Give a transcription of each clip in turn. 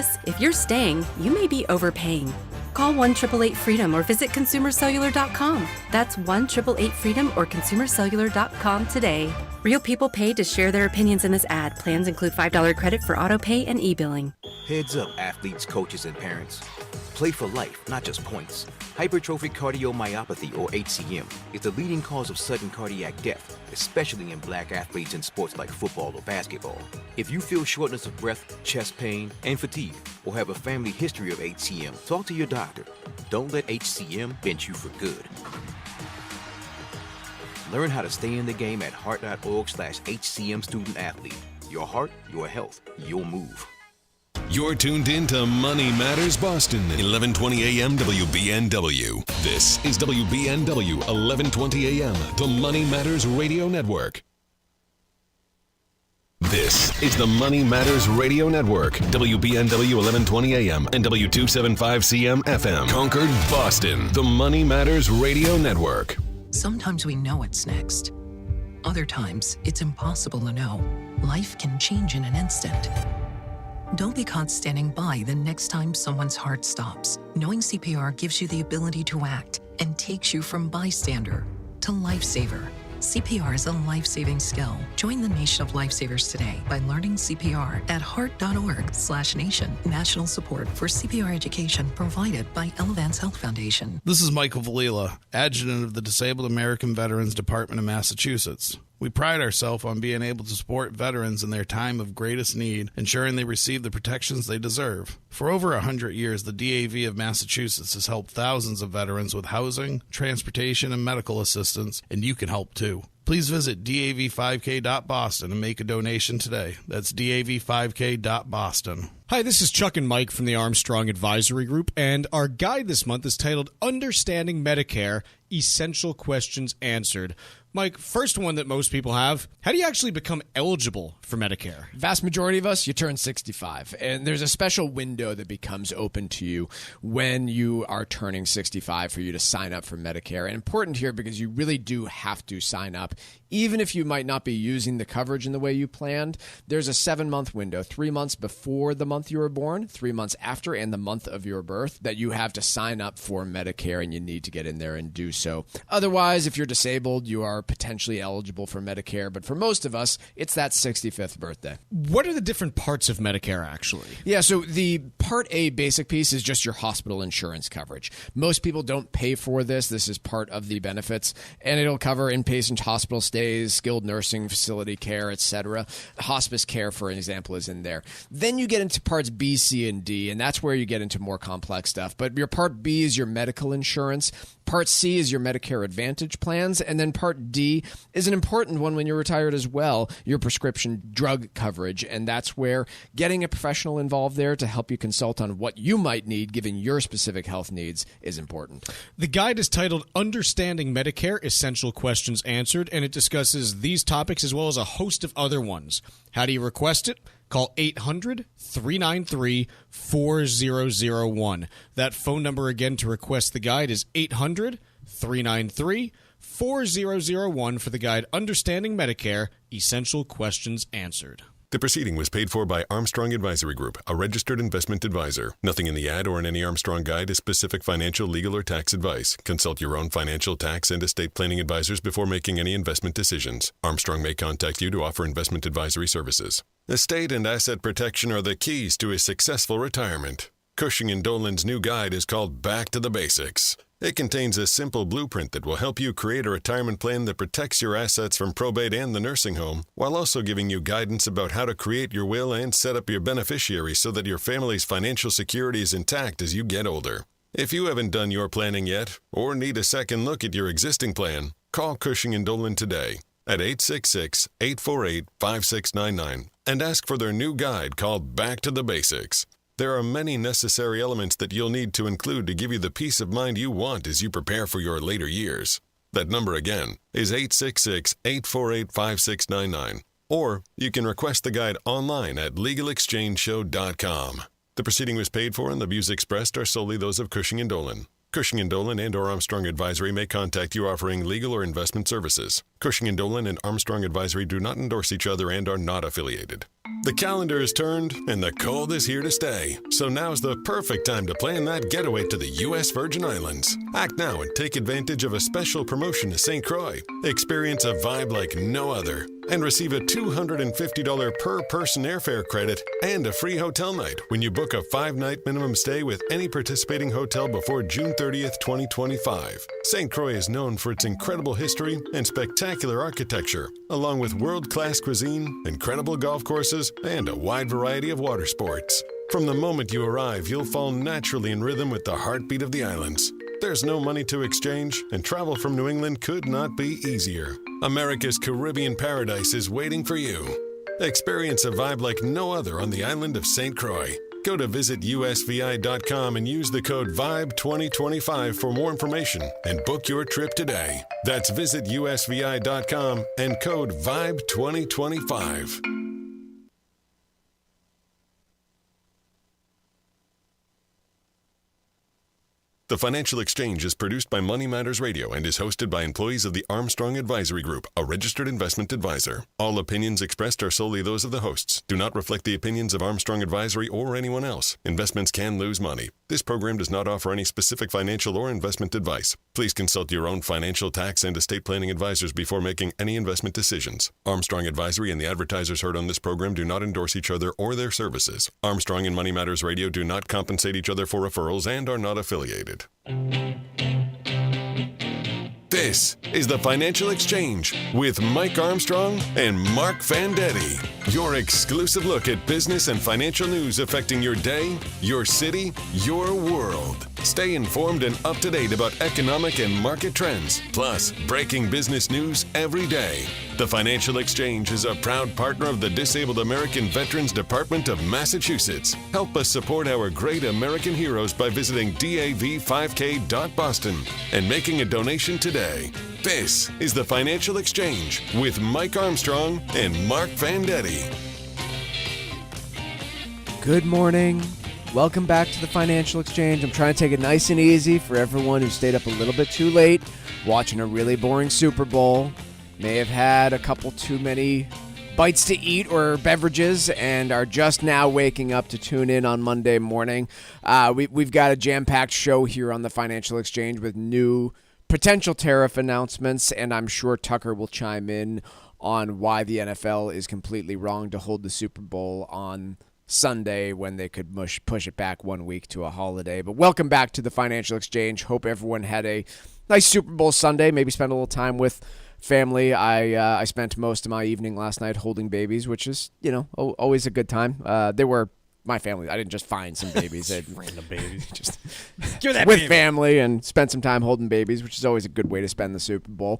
Plus, if you're staying, you may be overpaying. Call 1-888-FREEDOM or visit consumercellular.com. That's 1-888-FREEDOM or consumercellular.com today. Real people paid to share their opinions in this ad. Plans include $5 credit for auto pay and e-billing. Heads up, athletes, coaches, and parents. Play for life, not just points. Hypertrophic cardiomyopathy, or HCM, is the leading cause of sudden cardiac death, especially in black athletes in sports like football or basketball. If you feel shortness of breath, chest pain, and fatigue, or have a family history of HCM, talk to your doctor. Don't let HCM bench you for good. Learn how to stay in the game at heart.org/HCM student athlete. Your heart, your health, your move. You're tuned in to Money Matters Boston, 1120 AM WBNW. This is WBNW, 1120 AM, the Money Matters Radio Network. This is the Money Matters Radio Network, WBNW 1120 AM and W275CM FM. Concord, Boston, the Money Matters Radio Network. Sometimes we know what's next. Other times, it's impossible to know. Life can change in an instant. Don't be caught standing by the next time someone's heart stops. Knowing CPR gives you the ability to act and takes you from bystander to lifesaver. CPR is a life-saving skill. Join the nation of lifesavers today by learning CPR at heart.org/nation. National support for CPR education provided by Elevance Health Foundation. This is Michael Valila, Adjutant of the Disabled American Veterans Department of Massachusetts. We pride ourselves on being able to support veterans in their time of greatest need, ensuring they receive the protections they deserve. For over 100 years, the DAV of Massachusetts has helped thousands of veterans with housing, transportation, and medical assistance, and you can help too. Please visit dav5k.boston and make a donation today. That's dav5k.boston. Hi, this is Chuck and Mike from the Armstrong Advisory Group, and our guide this month is titled Understanding Medicare, Essential Questions Answered. Mike, first one that most people have, how do you actually become eligible for Medicare? Vast majority of us, you turn 65, and there's a special window that becomes open to you when you are turning 65 for you to sign up for Medicare. And important here because you really do have to sign up. Even if you might not be using the coverage in the way you planned, there's a 7-month window, 3 months before the month you were born, 3 months after, and the month of your birth that you have to sign up for Medicare, and you need to get in there and do so. Otherwise, if you're disabled, you are potentially eligible for Medicare, but for most of us, it's that 65th birthday. What are the different parts of Medicare, actually? Yeah, so the Part A basic piece is just your hospital insurance coverage. Most people don't pay for this. This is part of the benefits, and it'll cover inpatient hospital stays, skilled nursing facility care, etc. Hospice care, for example, is in there. Then you get into parts B, C, and D, and that's where you get into more complex stuff. But your Part B is your medical insurance. Part C is your Medicare Advantage plans, and then Part D is an important one when you're retired as well, your prescription drug coverage, and that's where getting a professional involved there to help you consult on what you might need given your specific health needs is important. The guide is titled Understanding Medicare, Essential Questions Answered, and it discusses these topics as well as a host of other ones. How do you request it? Call 800-393-4001. That phone number again to request the guide is 800-393-4001 for the guide Understanding Medicare, Essential Questions Answered. The proceeding was paid for by Armstrong Advisory Group, a registered investment advisor. Nothing in the ad or in any Armstrong guide is specific financial, legal, or tax advice. Consult your own financial, tax, and estate planning advisors before making any investment decisions. Armstrong may contact you to offer investment advisory services. Estate and asset protection are the keys to a successful retirement. Cushing & Dolan's new guide is called Back to the Basics. It contains a simple blueprint that will help you create a retirement plan that protects your assets from probate and the nursing home, while also giving you guidance about how to create your will and set up your beneficiaries so that your family's financial security is intact as you get older. If you haven't done your planning yet, or need a second look at your existing plan, call Cushing & Dolan today at 866-848-5699 and ask for their new guide called Back to the Basics. There are many necessary elements that you'll need to include to give you the peace of mind you want as you prepare for your later years. That number again is 866-848-5699. Or you can request the guide online at legalexchangeshow.com. The proceeding was paid for and the views expressed are solely those of Cushing & Dolan. Cushing & Dolan and or Armstrong Advisory may contact you offering legal or investment services. Cushing & Dolan and Armstrong Advisory do not endorse each other and are not affiliated. The calendar is turned and the cold is here to stay. So now's the perfect time to plan that getaway to the U.S. Virgin Islands. Act now and take advantage of a special promotion to St. Croix. Experience a vibe like no other and receive a $250 per person airfare credit and a free hotel night when you book a 5-night minimum stay with any participating hotel before June 30th, 2025. St. Croix is known for its incredible history and spectacular architecture, along with world-class cuisine, incredible golf courses, and a wide variety of water sports. From the moment you arrive, you'll fall naturally in rhythm with the heartbeat of the islands. There's no money to exchange, and travel from New England could not be easier. America's Caribbean paradise is waiting for you. Experience a vibe like no other on the island of St. Croix. Go to visitusvi.com and use the code VIBE2025 for more information and book your trip today. That's visitusvi.com and code VIBE2025. The Financial Exchange is produced by Money Matters Radio and is hosted by employees of the Armstrong Advisory Group, a registered investment advisor. All opinions expressed are solely those of the hosts, do not reflect the opinions of Armstrong Advisory or anyone else. Investments can lose money. This program does not offer any specific financial or investment advice. Please consult your own financial, tax, and estate planning advisors before making any investment decisions. Armstrong Advisory and the advertisers heard on this program do not endorse each other or their services. Armstrong and Money Matters Radio do not compensate each other for referrals and are not affiliated. This is the Financial Exchange with Mike Armstrong and Marc Fandetti. Your exclusive look at business and financial news affecting your day, your city, your world. Stay informed and up to date about economic and market trends, plus breaking business news every day. The Financial Exchange is a proud partner of the Disabled American Veterans Department of Massachusetts. Help us support our great American heroes by visiting dav5k.boston and making a donation today. This is the Financial Exchange with Mike Armstrong and Marc Fandetti. Good morning. Welcome back to the Financial Exchange. I'm trying to take it nice and easy for everyone who stayed up a little bit too late watching a really boring Super Bowl. May have had a couple too many bites to eat or beverages and are just now waking up to tune in on Monday morning. We've got a jam-packed show here on the Financial Exchange with new potential tariff announcements, and I'm sure Tucker will chime in on why the NFL is completely wrong to hold the Super Bowl on Sunday when they could push it back 1 week to a holiday. But welcome back to the Financial Exchange. Hope everyone had a nice Super Bowl Sunday, maybe spent a little time with family. I spent most of my evening last night holding babies, which is, always a good time. They were my family. I didn't just find some babies. Random babies. Just Give that with baby. family and spent some time holding babies, which is always a good way to spend the Super Bowl.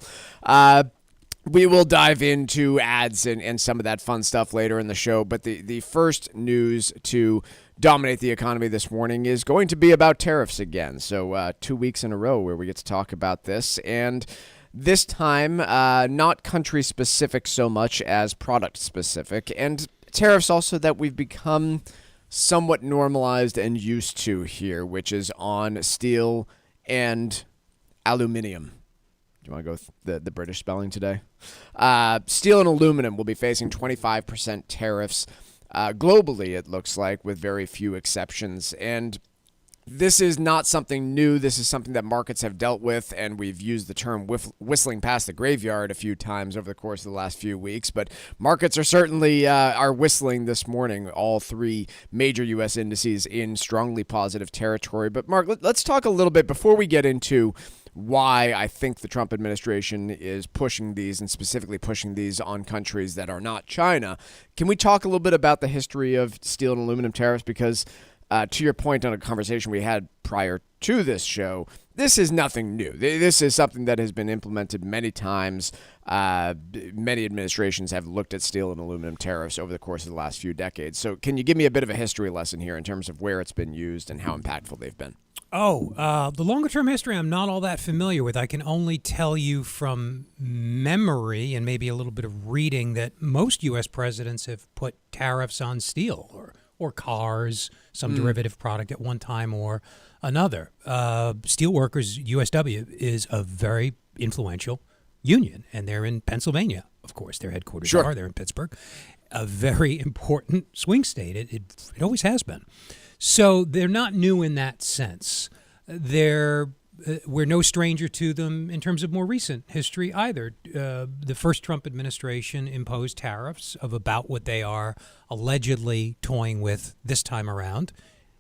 We will dive into ads and some of that fun stuff later in the show, but the first news to dominate the economy this morning is going to be about tariffs again. So 2 weeks in a row where we get to talk about this, and this time not country-specific so much as product-specific, and tariffs also that we've become somewhat normalized and used to here, which is on steel and aluminum. Do you want to go with the British spelling today? Steel and aluminum will be facing 25% tariffs globally, it looks like, with very few exceptions. And this is not something new. This is something that markets have dealt with, and we've used the term whistling past the graveyard a few times over the course of the last few weeks. But markets are certainly are whistling this morning, all three major U.S. indices in strongly positive territory. But, Marc, let's talk a little bit before we get into why I think the Trump administration is pushing these, and specifically pushing these on countries that are not China. Can we talk a little bit about the history of steel and aluminum tariffs? Because to your point on a conversation we had prior to this show, this is nothing new. This is something that has been implemented many times. Many administrations have looked at steel and aluminum tariffs over the course of the last few decades. So can you give me a bit of a history lesson here in terms of where it's been used and how impactful they've been? The longer-term history I'm not all that familiar with. I can only tell you from memory and maybe a little bit of reading that most U.S. presidents have put tariffs on steel or or cars, some derivative product at one time or another. Steelworkers, USW, is a very influential union, and they're in Pennsylvania, of course. Their headquarters are. They're in Pittsburgh. A very important swing state. It always has been. So they're not new in that sense. We're no stranger to them in terms of more recent history either. The first Trump administration imposed tariffs of about what they are allegedly toying with this time around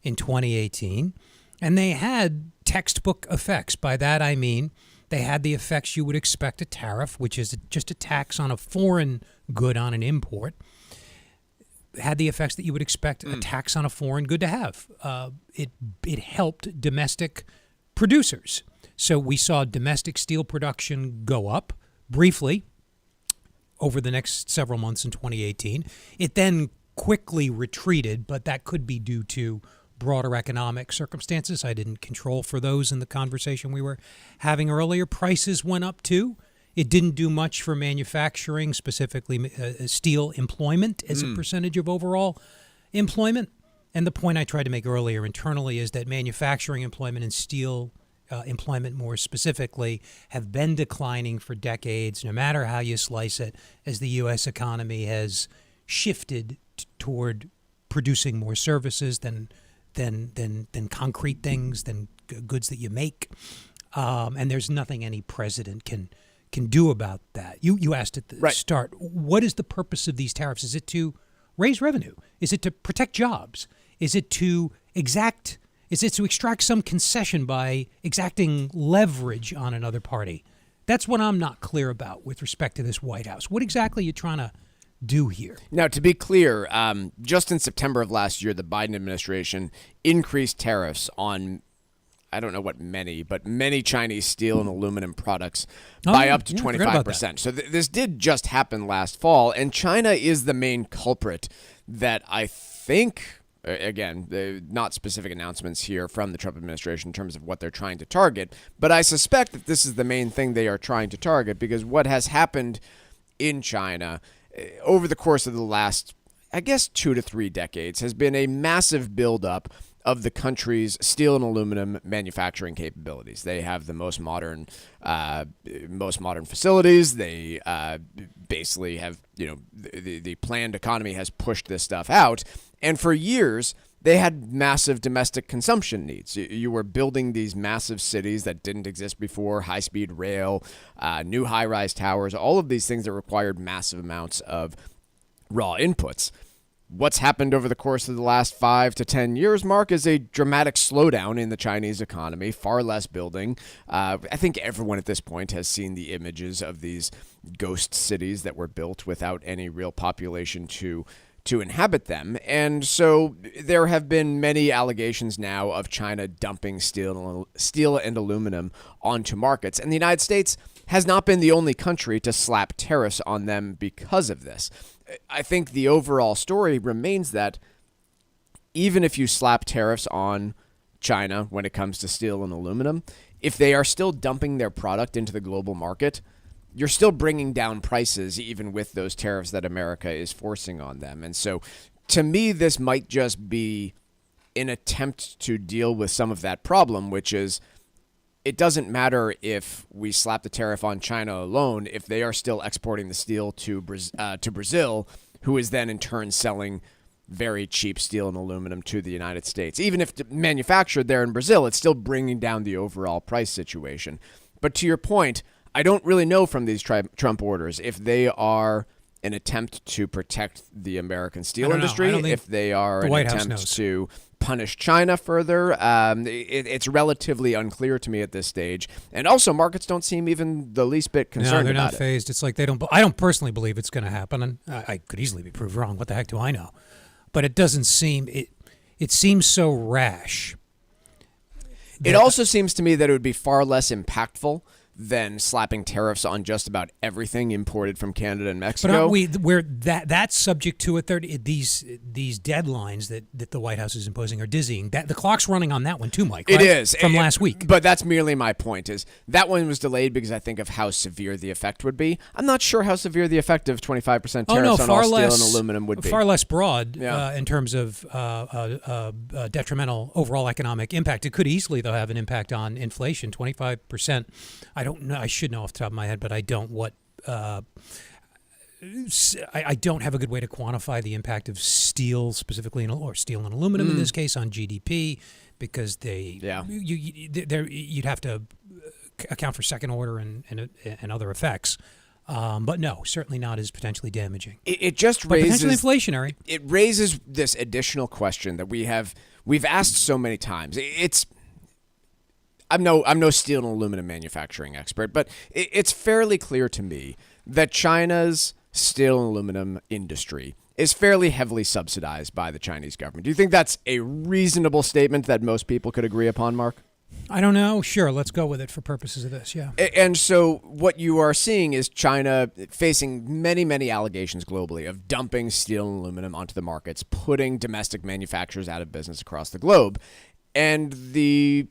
in 2018. And they had textbook effects. By that I mean they had the effects you would expect a tariff, which is just a tax on a foreign good on an import, had the effects that you would expect a tax on a foreign good to have. It helped domestic producers. So we saw domestic steel production go up briefly over the next several months in 2018. It then quickly retreated, but that could be due to broader economic circumstances. I didn't control for those in the conversation we were having earlier. Prices went up too. It didn't do much for manufacturing, specifically steel employment as a percentage of overall employment. And the point I tried to make earlier internally is that manufacturing employment and steel employment more specifically have been declining for decades, no matter how you slice it, as the U.S. economy has shifted toward producing more services than concrete things, than goods that you make. And there's nothing any president can do about that. You asked at the start, what is the purpose of these tariffs? Is it to raise revenue? Is it to protect jobs? Is it to extract some concession by exacting leverage on another party? That's what I'm not clear about with respect to this White House. What exactly are you trying to do here? Now, to be clear, just in September of last year, the Biden administration increased tariffs on, I don't know what many, but many Chinese steel and aluminum products by up to 25%. So this did just happen last fall, and China is the main culprit that I think, again, not specific announcements here from the Trump administration in terms of what they're trying to target, but I suspect that this is the main thing they are trying to target, because what has happened in China over the course of the last, I guess, 2 to 3 decades has been a massive buildup of the country's steel and aluminum manufacturing capabilities. They have the most modern facilities. They basically have, the planned economy has pushed this stuff out. And for years, they had massive domestic consumption needs. You were building these massive cities that didn't exist before, high-speed rail, new high-rise towers, all of these things that required massive amounts of raw inputs. What's happened over the course of the last 5 to 10 years, Mark, is a dramatic slowdown in the Chinese economy, far less building. I think everyone at this point has seen the images of these ghost cities that were built without any real population to inhabit them. And so there have been many allegations now of China dumping steel and aluminum onto markets. And the United States has not been the only country to slap tariffs on them because of this. I think the overall story remains that even if you slap tariffs on China when it comes to steel and aluminum, if they are still dumping their product into the global market, you're still bringing down prices even with those tariffs that America is forcing on them. And so to me, this might just be an attempt to deal with some of that problem, which is it doesn't matter if we slap the tariff on China alone if they are still exporting the steel to Brazil, who is then in turn selling very cheap steel and aluminum to the United States. Even if manufactured there in Brazil, it's still bringing down the overall price situation. But to your point, I don't really know from these Trump orders if they are an attempt to protect the American steel industry, if they are an attempt to punish China further. It's relatively unclear to me at this stage. And also, markets don't seem even the least bit concerned about it. No, they're not phased. It's like I don't personally believe it's going to happen, and I could easily be proved wrong. What the heck do I know? But it doesn't seem it seems so rash. It also seems to me that it would be far less impactful than slapping tariffs on just about everything imported from Canada and Mexico. But aren't we, that's subject to these deadlines that the White House is imposing are dizzying. The clock's running on that one too, Mike. Right? It is. From last week. But that's merely my point, is that one was delayed because I think of how severe the effect would be. I'm not sure how severe the effect of 25% tariffs on all steel and aluminum would be. Far less broad in terms of detrimental overall economic impact. It could easily, though, have an impact on inflation. 25%. I don't know. I should know off the top of my head, but I don't. I don't have a good way to quantify the impact of steel specifically, or steel and aluminum in this case, on GDP, because you'd have to account for second order and other effects. But no, certainly not as potentially damaging. It just raises potentially inflationary. It raises this additional question that we've asked so many times. I'm no steel and aluminum manufacturing expert, but it's fairly clear to me that China's steel and aluminum industry is fairly heavily subsidized by the Chinese government. Do you think that's a reasonable statement that most people could agree upon, Mark? I don't know. Sure, let's go with it for purposes of this, yeah. And so what you are seeing is China facing many, many allegations globally of dumping steel and aluminum onto the markets, putting domestic manufacturers out of business across the globe. And the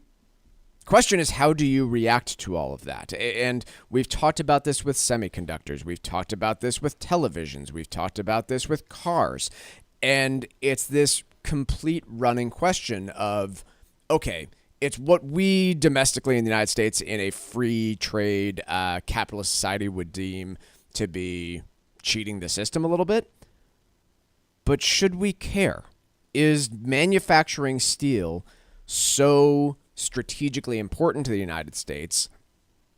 question is, how do you react to all of that? And we've talked about this with semiconductors. We've talked about this with televisions. We've talked about this with cars. And it's this complete running question of, okay, it's what we domestically in the United States in a free trade capitalist society would deem to be cheating the system a little bit. But should we care? Is manufacturing steel so strategically important to the United States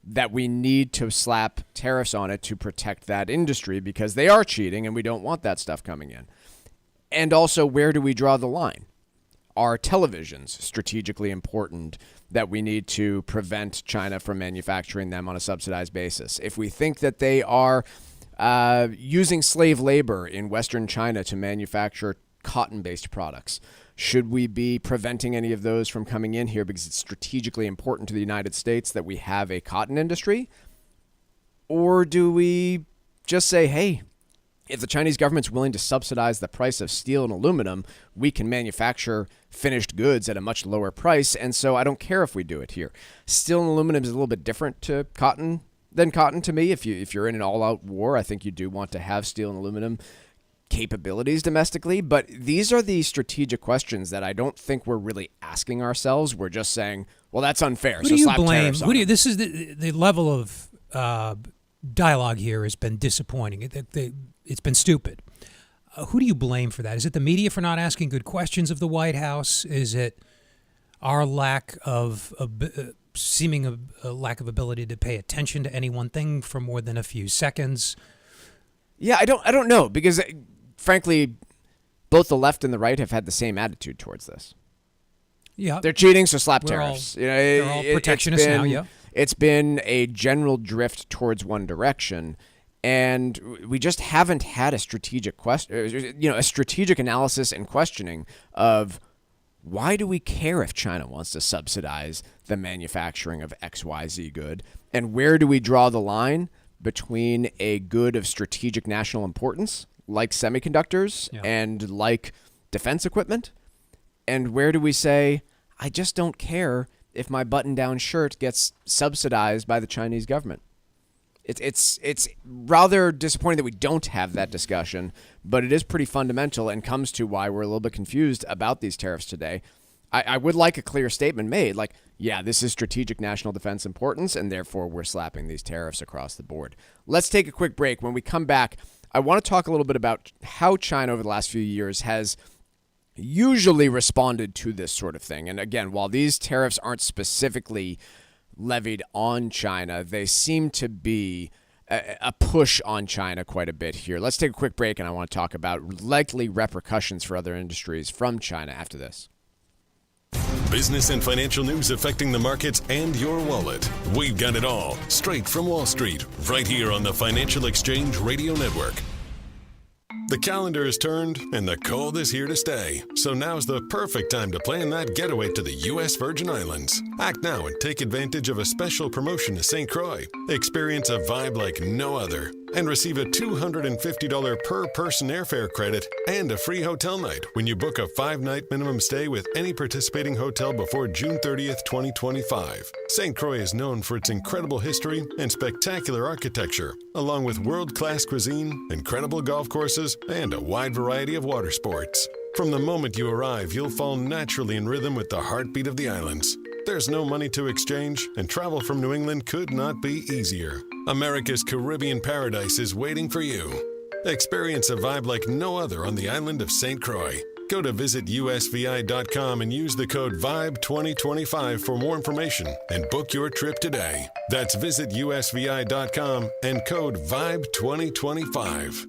that we need to slap tariffs on it to protect that industry because they are cheating and we don't want that stuff coming in? And also, where do we draw the line? Are televisions strategically important that we need to prevent China from manufacturing them on a subsidized basis? If we think that they are using slave labor in Western China to manufacture cotton-based products, should we be preventing any of those from coming in here because it's strategically important to the United States that we have a cotton industry? Or do we just say, hey, if the Chinese government's willing to subsidize the price of steel and aluminum, we can manufacture finished goods at a much lower price, and so I don't care if we do it here. Steel and aluminum is a little bit different to cotton than cotton to me. If you're in an all-out war, I think you do want to have steel and aluminum capabilities domestically, but these are the strategic questions that I don't think we're really asking ourselves. We're just saying, well, that's unfair. Who do you blame? This is the level of dialogue here has been disappointing. It's been stupid. Who do you blame for that? Is it the media for not asking good questions of the White House? Is it our lack of seeming a lack of ability to pay attention to any one thing for more than a few seconds? Yeah, I don't know, because frankly, both the left and the right have had the same attitude towards this. Yeah, they're cheating, so slap tariffs. They're all protectionists now. Yeah, it's been a general drift towards one direction, and we just haven't had a strategic a strategic analysis and questioning of why do we care if China wants to subsidize the manufacturing of XYZ good, and where do we draw the line between a good of strategic national importance, like semiconductors and like defense equipment, and where do we say, I just don't care if my button-down shirt gets subsidized by the Chinese government? It's rather disappointing that we don't have that discussion, but it is pretty fundamental and comes to why we're a little bit confused about these tariffs today. I would like a clear statement made, like, yeah, this is strategic national defense importance, and therefore we're slapping these tariffs across the board. Let's take a quick break. When we come back, I want to talk a little bit about how China over the last few years has usually responded to this sort of thing. And again, while these tariffs aren't specifically levied on China, they seem to be a push on China quite a bit here. Let's take a quick break, and I want to talk about likely repercussions for other industries from China after this. Business and financial news affecting the markets and your wallet. We've got it all, straight from Wall Street, right here on the Financial Exchange Radio Network. The calendar is turned and the cold is here to stay. So now's the perfect time to plan that getaway to the U.S. Virgin Islands. Act now and take advantage of a special promotion to St. Croix. Experience a vibe like no other and receive a $250 per person airfare credit and a free hotel night when you book a 5-night minimum stay with any participating hotel before June 30th, 2025. St. Croix is known for its incredible history and spectacular architecture, along with world-class cuisine, incredible golf courses, and a wide variety of water sports. From the moment you arrive, you'll fall naturally in rhythm with the heartbeat of the islands. There's no money to exchange, and travel from New England could not be easier. America's Caribbean paradise is waiting for you. Experience a vibe like no other on the island of St. Croix. Go to visitusvi.com and use the code VIBE2025 for more information and book your trip today. That's visitusvi.com and code VIBE2025.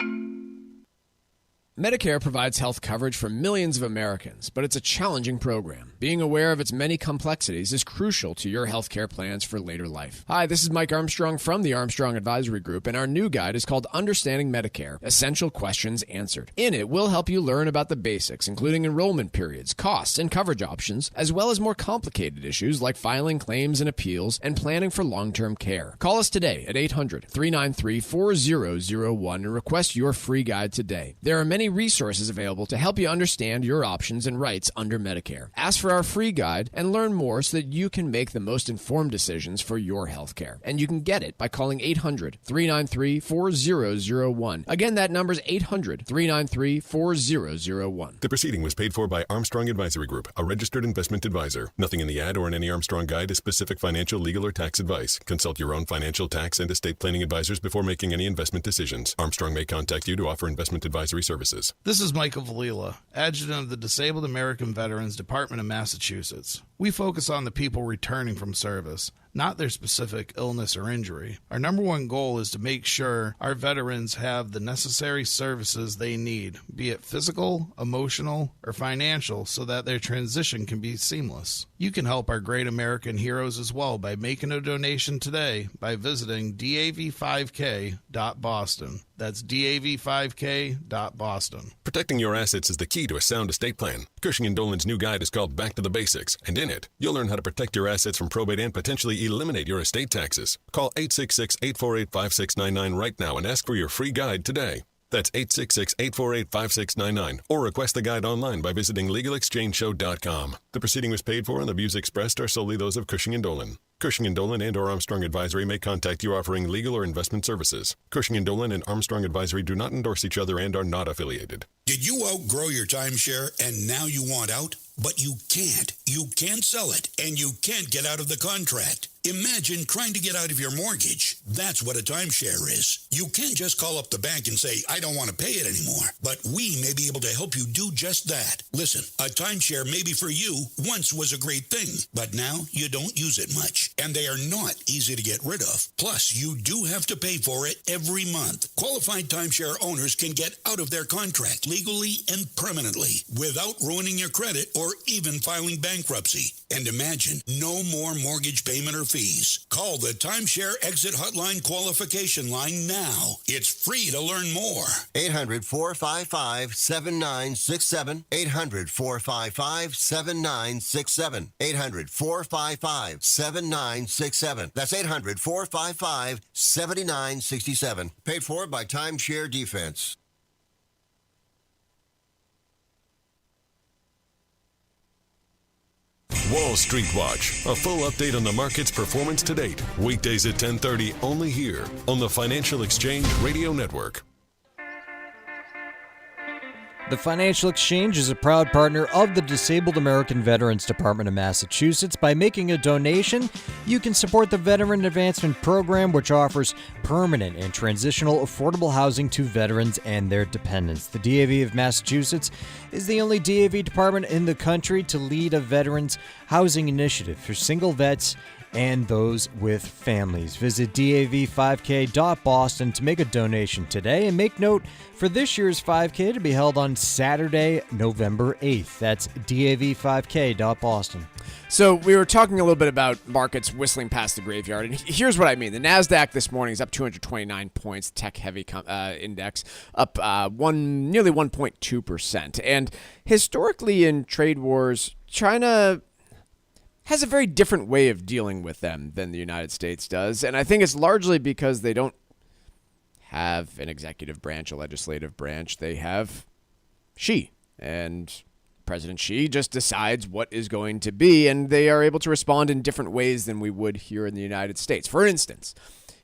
Medicare provides health coverage for millions of Americans, but it's a challenging program. Being aware of its many complexities is crucial to your health care plans for later life. Hi, this is Mike Armstrong from the Armstrong Advisory Group, and our new guide is called Understanding Medicare, Essential Questions Answered. In it, we'll help you learn about the basics, including enrollment periods, costs, and coverage options, as well as more complicated issues like filing claims and appeals and planning for long-term care. Call us today at 800-393-4001 and request your free guide today. There are many resources available to help you understand your options and rights under Medicare. Ask for our free guide and learn more so that you can make the most informed decisions for your health care. And you can get it by calling 800-393-4001. Again, that number is 800-393-4001. The proceeding was paid for by Armstrong Advisory Group, a registered investment advisor. Nothing in the ad or in any Armstrong guide is specific financial, legal, or tax advice. Consult your own financial, tax, and estate planning advisors before making any investment decisions. Armstrong may contact you to offer investment advisory services. This is Michael Valila, Adjutant of the Disabled American Veterans Department of Massachusetts. We focus on the people returning from service, not their specific illness or injury. Our number one goal is to make sure our veterans have the necessary services they need, be it physical, emotional, or financial, so that their transition can be seamless. You can help our great American heroes as well by making a donation today by visiting dav5k.boston. That's dav5k.boston. Protecting your assets is the key to a sound estate plan. Cushing & Dolan's new guide is called Back to the Basics, and in it, you'll learn how to protect your assets from probate and potentially eliminate your estate taxes. Call 866-848-5699 right now and ask for your free guide today. That's 866-848-5699, or request the guide online by visiting LegalExchangeShow.com. The proceeding was paid for and the views expressed are solely those of Cushing & Dolan. Cushing & Dolan and or Armstrong Advisory may contact you offering legal or investment services. Cushing & Dolan and Armstrong Advisory do not endorse each other and are not affiliated. Did you outgrow your timeshare and now you want out? But you can't. You can't sell it, and you can't get out of the contract. Imagine trying to get out of your mortgage. That's what a timeshare is. You can't just call up the bank and say, I don't want to pay it anymore. But we may be able to help you do just that. Listen, a timeshare maybe for you once was a great thing, but now you don't use it much. And they are not easy to get rid of. Plus, you do have to pay for it every month. Qualified timeshare owners can get out of their contract legally and permanently without ruining your credit or even filing bankruptcy. And imagine, no more mortgage payment or fees. Call the Timeshare Exit Hotline qualification line now. It's free to learn more. 800-455-7967. 800-455-7967. 800-455-7967. That's 800-455-7967. Paid for by Timeshare Defense. Wall Street Watch, a full update on the market's performance to date. Weekdays at 10:30, only here on the Financial Exchange Radio Network. The Financial Exchange is a proud partner of the Disabled American Veterans Department of Massachusetts. By making a donation, you can support the Veteran Advancement Program, which offers permanent and transitional affordable housing to veterans and their dependents. The DAV of Massachusetts is the only DAV department in the country to lead a veterans housing initiative for single vets and those with families. Visit dav5k.boston to make a donation today, and make note for this year's 5K to be held on Saturday, November 8th. That's dav5k.boston. So we were talking a little bit about markets whistling past the graveyard, and here's what I mean. The NASDAQ this morning is up 229 points, tech-heavy index, up nearly 1.2%. And historically in trade wars, China has a very different way of dealing with them than the United States does. And I think it's largely because they don't have an executive branch, a legislative branch. They have Xi, and President Xi just decides what is going to be, and they are able to respond in different ways than we would here in the United States. For instance,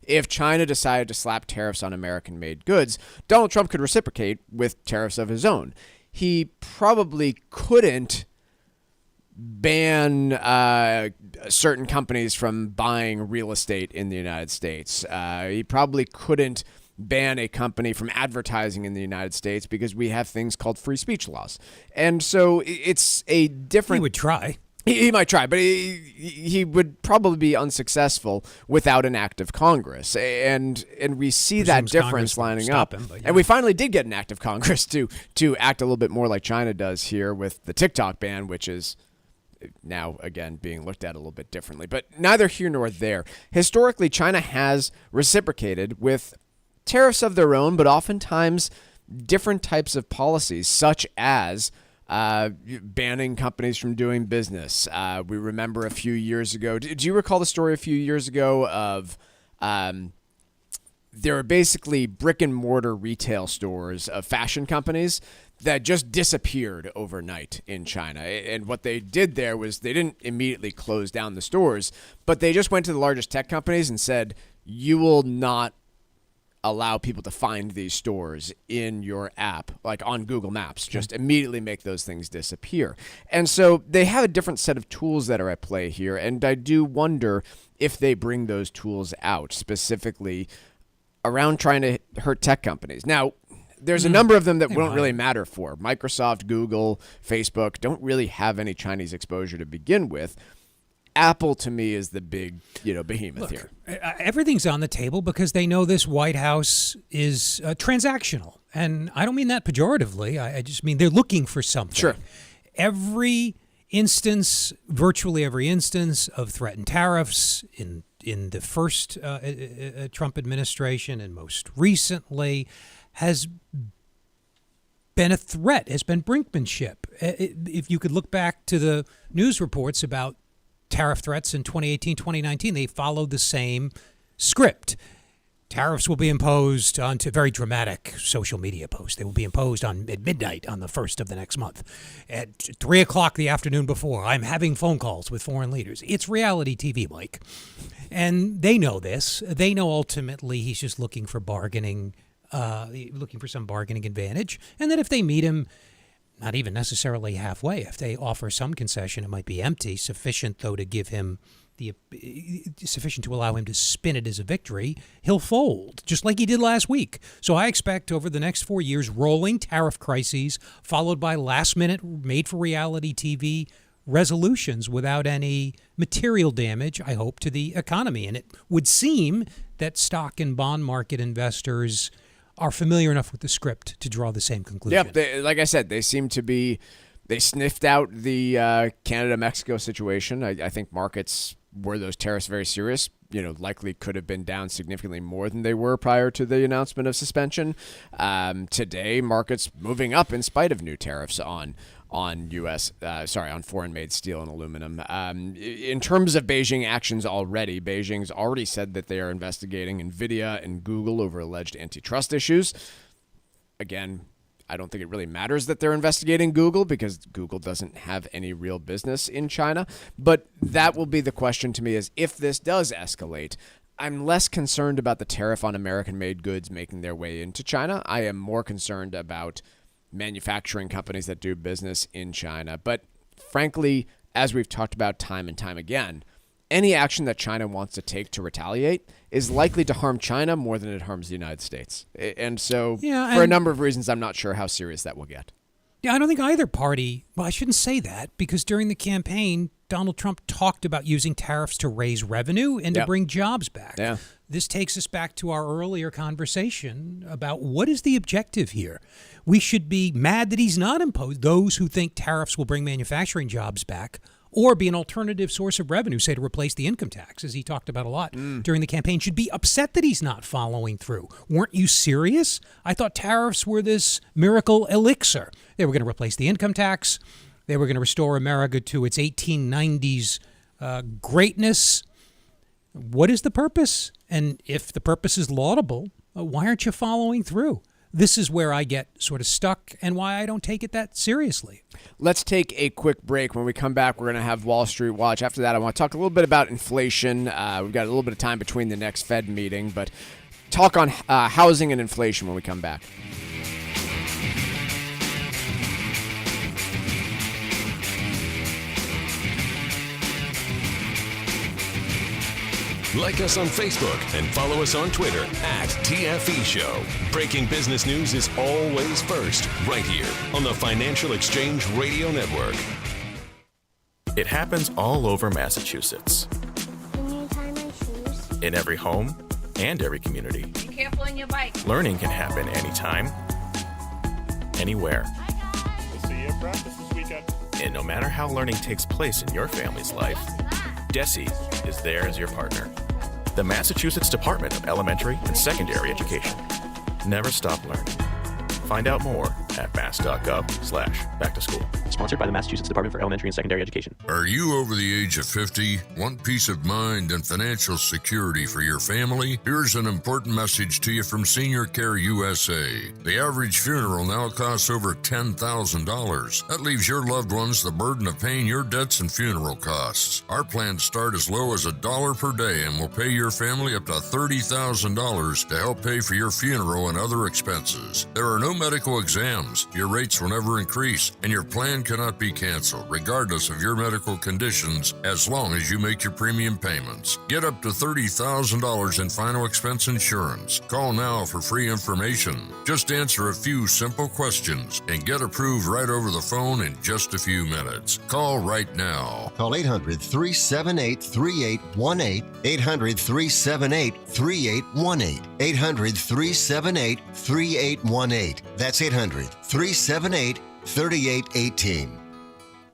if China decided to slap tariffs on American-made goods, Donald Trump could reciprocate with tariffs of his own. He probably couldn't ban certain companies from buying real estate in the United States. He probably couldn't ban a company from advertising in the United States because we have things called free speech laws. And so it's a different... He would try. He might try, but he would probably be unsuccessful without an act of Congress. And we see that difference lining up. And we finally did get an act of Congress to act a little bit more like China does here with the TikTok ban, which is now, again, being looked at a little bit differently. But neither here nor there. Historically, China has reciprocated with tariffs of their own, but oftentimes different types of policies, such as banning companies from doing business. We remember a few years ago. Do you recall the story a few years ago of there were basically brick and mortar retail stores of fashion companies that just disappeared overnight in China? And what they did there was they didn't immediately close down the stores, but they just went to the largest tech companies and said, you will not allow people to find these stores in your app, like on Google Maps. Just immediately make those things disappear. And so they have a different set of tools that are at play here, and I do wonder if they bring those tools out, specifically around trying to hurt tech companies. Now, there's a number of them that won't really matter for. Microsoft, Google, Facebook don't really have any Chinese exposure to begin with. Apple, to me, is the big, behemoth here. Everything's on the table because they know this White House is transactional. And I don't mean that pejoratively. I just mean they're looking for something. Sure. Virtually every instance of threatened tariffs in the first Trump administration and most recently has been a threat, has been brinkmanship. If you could look back to the news reports about tariff threats in 2018, 2019, they followed the same script. Tariffs will be imposed onto very dramatic social media posts. They will be imposed at midnight on the 1st of the next month. At 3 o'clock the afternoon before, I'm having phone calls with foreign leaders. It's reality TV, Mike. And they know this. They know ultimately he's just looking for some bargaining advantage. And that if they meet him, not even necessarily halfway, if they offer some concession, it might be empty, sufficient, though, to give him sufficient to allow him to spin it as a victory, he'll fold, just like he did last week. So I expect over the next 4 years, rolling tariff crises, followed by last-minute, made-for-reality TV resolutions without any material damage, I hope, to the economy. And it would seem that stock and bond market investors are familiar enough with the script to draw the same conclusion. Yep, like I said, they seem to be, they sniffed out the Canada-Mexico situation. I think markets, were those tariffs very serious, likely could have been down significantly more than they were prior to the announcement of suspension. Today, markets moving up in spite of new tariffs on foreign-made steel and aluminum. In terms of Beijing actions already, Beijing's already said that they are investigating NVIDIA and Google over alleged antitrust issues. Again, I don't think it really matters that they're investigating Google because Google doesn't have any real business in China. But that will be the question to me, is if this does escalate, I'm less concerned about the tariff on American-made goods making their way into China. I am more concerned about manufacturing companies that do business in China. But frankly, as we've talked about time and time again, any action that China wants to take to retaliate is likely to harm China more than it harms the United States. And so for a number of reasons, I'm not sure how serious that will get. Yeah, I don't think either party, well, I shouldn't say that, because during the campaign, Donald Trump talked about using tariffs to raise revenue and to bring jobs back. Yeah. This takes us back to our earlier conversation about what is the objective here. We should be mad that he's not imposed. Those who think tariffs will bring manufacturing jobs back or be an alternative source of revenue, say to replace the income tax, as he talked about a lot during the campaign, should be upset that he's not following through. Weren't you serious? I thought tariffs were this miracle elixir. They were going to replace the income tax. They were going to restore America to its 1890s greatness. What is the purpose? And if the purpose is laudable, why aren't you following through? This is where I get sort of stuck and why I don't take it that seriously. Let's take a quick break. When we come back, we're going to have Wall Street Watch. After that, I want to talk a little bit about inflation. We've got a little bit of time between the next Fed meeting, but talk on housing and inflation when we come back. Like us on Facebook and follow us on Twitter @TFE Show. Breaking business news is always first, right here on the Financial Exchange Radio Network. It happens all over Massachusetts. Can you tie my shoes? In every home and every community. Be careful on your bike. Learning can happen anytime, anywhere. We'll see you at practice this weekend. And no matter how learning takes place in your family's life, DESE is there as your partner. The Massachusetts Department of Elementary and Secondary Education. Never stop learning. Find out more at mass.gov/back-to-school. Sponsored by the Massachusetts Department for Elementary and Secondary Education. Are you over the age of 50? Want peace of mind and financial security for your family? Here's an important message to you from Senior Care USA. The average funeral now costs over $10,000. That leaves your loved ones the burden of paying your debts and funeral costs. Our plans start as low as $1 per day and will pay your family up to $30,000 to help pay for your funeral and other expenses. There are no medical exams. Your rates will never increase, and your plan cannot be canceled, regardless of your medical conditions, as long as you make your premium payments. Get up to $30,000 in final expense insurance. Call now for free information. Just answer a few simple questions and get approved right over the phone in just a few minutes. Call right now. Call 800-378-3818. 800-378-3818. 800-378-3818. That's 800-378-3818.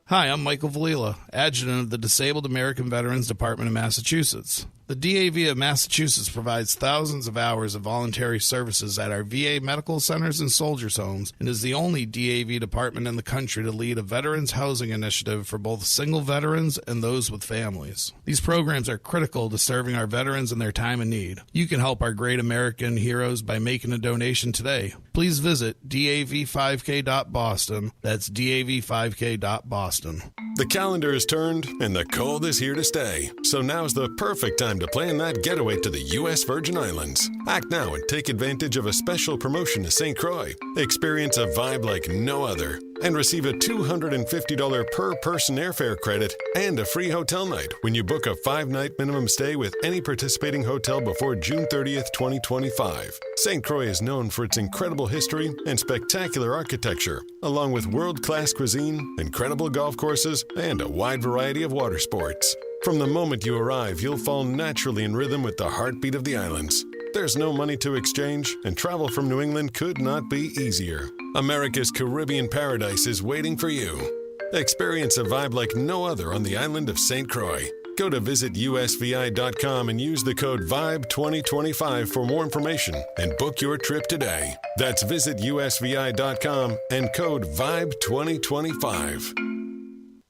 Hi, I'm Michael Valila, Adjutant of the Disabled American Veterans Department of Massachusetts. The DAV of Massachusetts provides thousands of hours of voluntary services at our VA medical centers and soldiers' homes and is the only DAV department in the country to lead a veterans housing initiative for both single veterans and those with families. These programs are critical to serving our veterans in their time of need. You can help our great American heroes by making a donation today. Please visit dav5k.boston. That's dav5k.boston. The calendar is turned and the cold is here to stay. So now's the perfect time to plan that getaway to the U.S. Virgin Islands. Act now and take advantage of a special promotion to St. Croix. Experience a vibe like no other and receive a $250 per person airfare credit and a free hotel night when you book a 5-night minimum stay with any participating hotel before June 30th, 2025. St. Croix is known for its incredible history and spectacular architecture, along with world-class cuisine, incredible golf courses, and a wide variety of water sports. From the moment you arrive, you'll fall naturally in rhythm with the heartbeat of the islands. There's no money to exchange, and travel from New England could not be easier. America's Caribbean paradise is waiting for you. Experience a vibe like no other on the island of St. Croix. Go to visitusvi.com and use the code VIBE2025 for more information and book your trip today. That's visitusvi.com and code VIBE2025.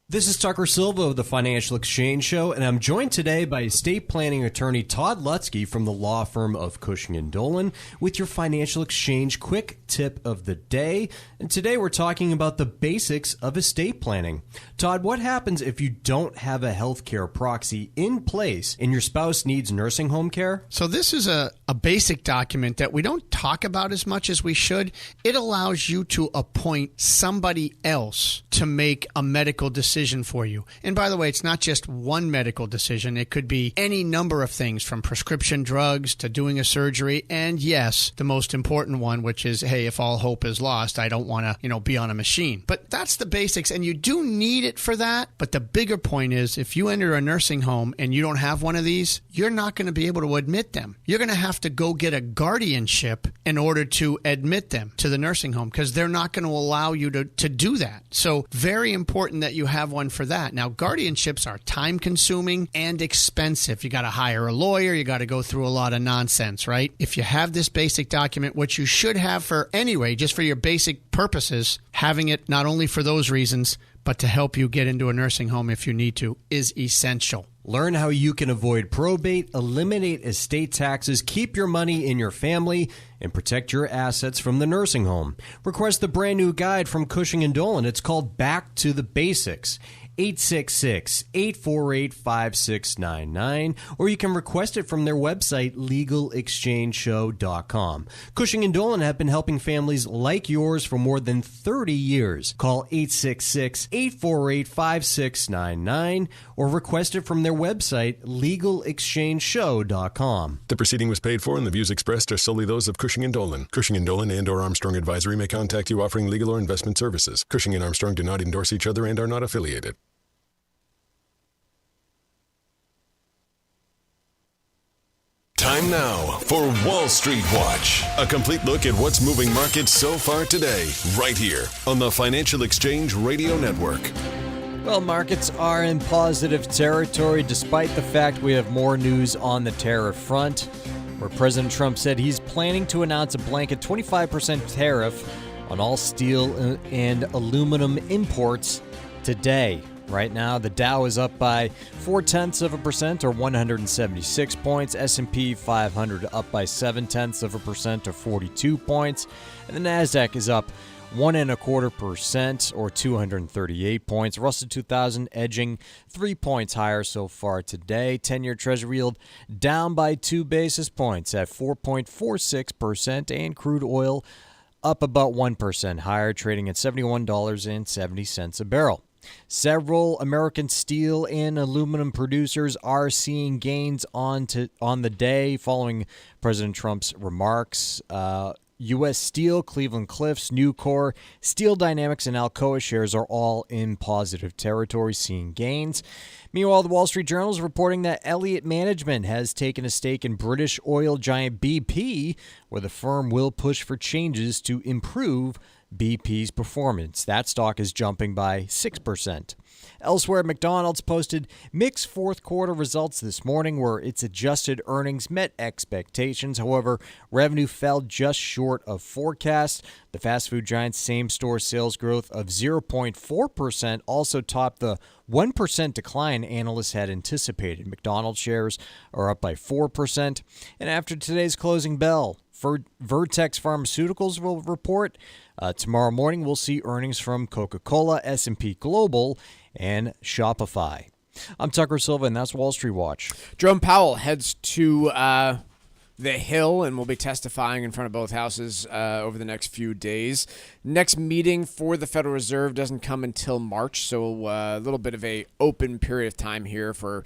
This is Tucker Silva of the Financial Exchange Show, and I'm joined today by estate planning attorney Todd Lutzke from the law firm of Cushing & Dolan with your Financial Exchange quick tip of the day. And today we're talking about the basics of estate planning. Todd, what happens if you don't have a healthcare proxy in place and your spouse needs nursing home care? So this is a basic document that we don't talk about as much as we should. It allows you to appoint somebody else to make a medical decision for you. And by the way, it's not just one medical decision. It could be any number of things, from prescription drugs to doing a surgery. And yes, the most important one, which is, hey, if all hope is lost, I don't want to, be on a machine. But that's the basics, and you do need it for that. But the bigger point is, if you enter a nursing home and you don't have one of these, you're not going to be able to admit them. You're going to have to go get a guardianship in order to admit them to the nursing home, because they're not going to allow you to do that. So very important that you have have one for that. Now, guardianships are time-consuming and expensive. You got to hire a lawyer. You got to go through a lot of nonsense, right? If you have this basic document, which you should have for anyway, just for your basic purposes, having it not only for those reasons, but to help you get into a nursing home if you need to, is essential. Learn how you can avoid probate, eliminate estate taxes, keep your money in your family, and protect your assets from the nursing home. Request the brand new guide from Cushing & Dolan. It's called Back to the Basics. 866-848-5699, or you can request it from their website, legalexchangeshow.com. Cushing & Dolan have been helping families like yours for more than 30 years. Call 866-848-5699, or request it from their website, legalexchangeshow.com. The proceeding was paid for, and the views expressed are solely those of Cushing & Dolan. Cushing & Dolan and/or Armstrong Advisory may contact you offering legal or investment services. Cushing and Armstrong do not endorse each other and are not affiliated. Time now for Wall Street Watch, a complete look at what's moving markets so far today, right here on the Financial Exchange Radio Network. Well, markets are in positive territory despite the fact we have more news on the tariff front, where President Trump said he's planning to announce a blanket 25% tariff on all steel and aluminum imports today. Right now, the Dow is up by 0.4% or 176 points. S&P 500 up by 0.7% or 42 points. And the Nasdaq is up 1.25% or 238 points. Russell 2000 edging 3 points higher so far today. 10-year Treasury yield down by 2 basis points at 4.46%, and crude oil up about 1% higher, trading at $71.70 a barrel. Several American steel and aluminum producers are seeing gains on the day following President Trump's remarks. U.S. Steel, Cleveland-Cliffs, Nucor, Steel Dynamics, and Alcoa shares are all in positive territory, seeing gains. Meanwhile, the Wall Street Journal is reporting that Elliott Management has taken a stake in British oil giant BP, where the firm will push for changes to improve BP's performance. That stock is jumping by 6%. Elsewhere, McDonald's posted mixed fourth quarter results this morning, where its adjusted earnings met expectations. However, revenue fell just short of forecast. The fast food giant's same-store sales growth of 0.4% also topped the 1% decline analysts had anticipated. McDonald's shares are up by 4%. And after today's closing bell, Vertex Pharmaceuticals will report. Tomorrow morning, we'll see earnings from Coca-Cola, S&P Global, and Shopify. I'm Tucker Silva, and that's Wall Street Watch. Jerome Powell heads to the Hill and will be testifying in front of both houses over the next few days. Next meeting for the Federal Reserve doesn't come until March, so a little bit of a open period of time here for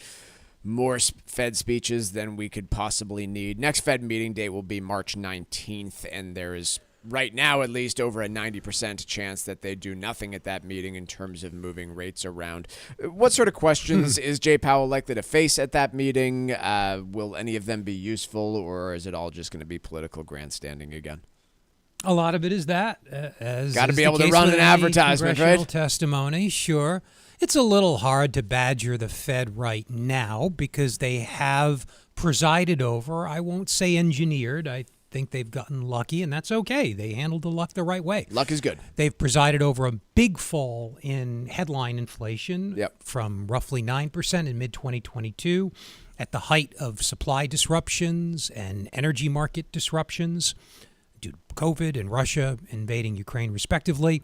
more Fed speeches than we could possibly need. Next Fed meeting date will be March 19th, and there is, right now at least, over a 90% chance that they do nothing at that meeting in terms of moving rates around. What sort of questions is Jay Powell likely to face at that meeting? Will any of them be useful, or is it all just going to be political grandstanding again? A lot of it is that. Got to be able to run an advertisement, right? Testimony, sure. It's a little hard to badger the Fed right now because they have presided over, I won't say engineered, I think they've gotten lucky, and that's okay. They handled the luck the right way. Luck is good. They've presided over a big fall in headline inflation from roughly 9% in mid-2022 at the height of supply disruptions and energy market disruptions due to COVID and Russia invading Ukraine, respectively.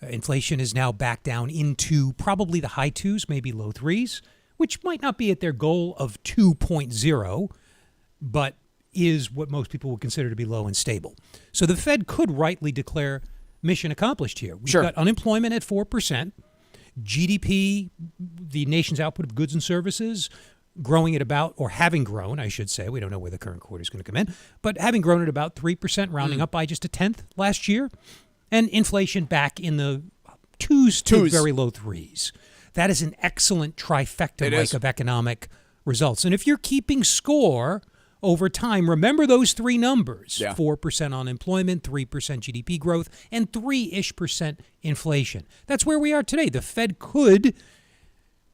Inflation is now back down into probably the high 2s, maybe low 3s, which might not be at their goal of 2.0, but is what most people would consider to be low and stable. So the Fed could rightly declare mission accomplished here. We've got unemployment at 4%, GDP, the nation's output of goods and services, growing at about, or having grown, I should say, we don't know where the current quarter is going to come in, but having grown at about 3%, rounding up by just a tenth last year, and inflation back in the 2s to very low 3s. That is an excellent trifecta of economic results. And if you're keeping score over time, remember those three numbers, 4% unemployment, 3% GDP growth, and 3-ish% inflation. That's where we are today. The Fed could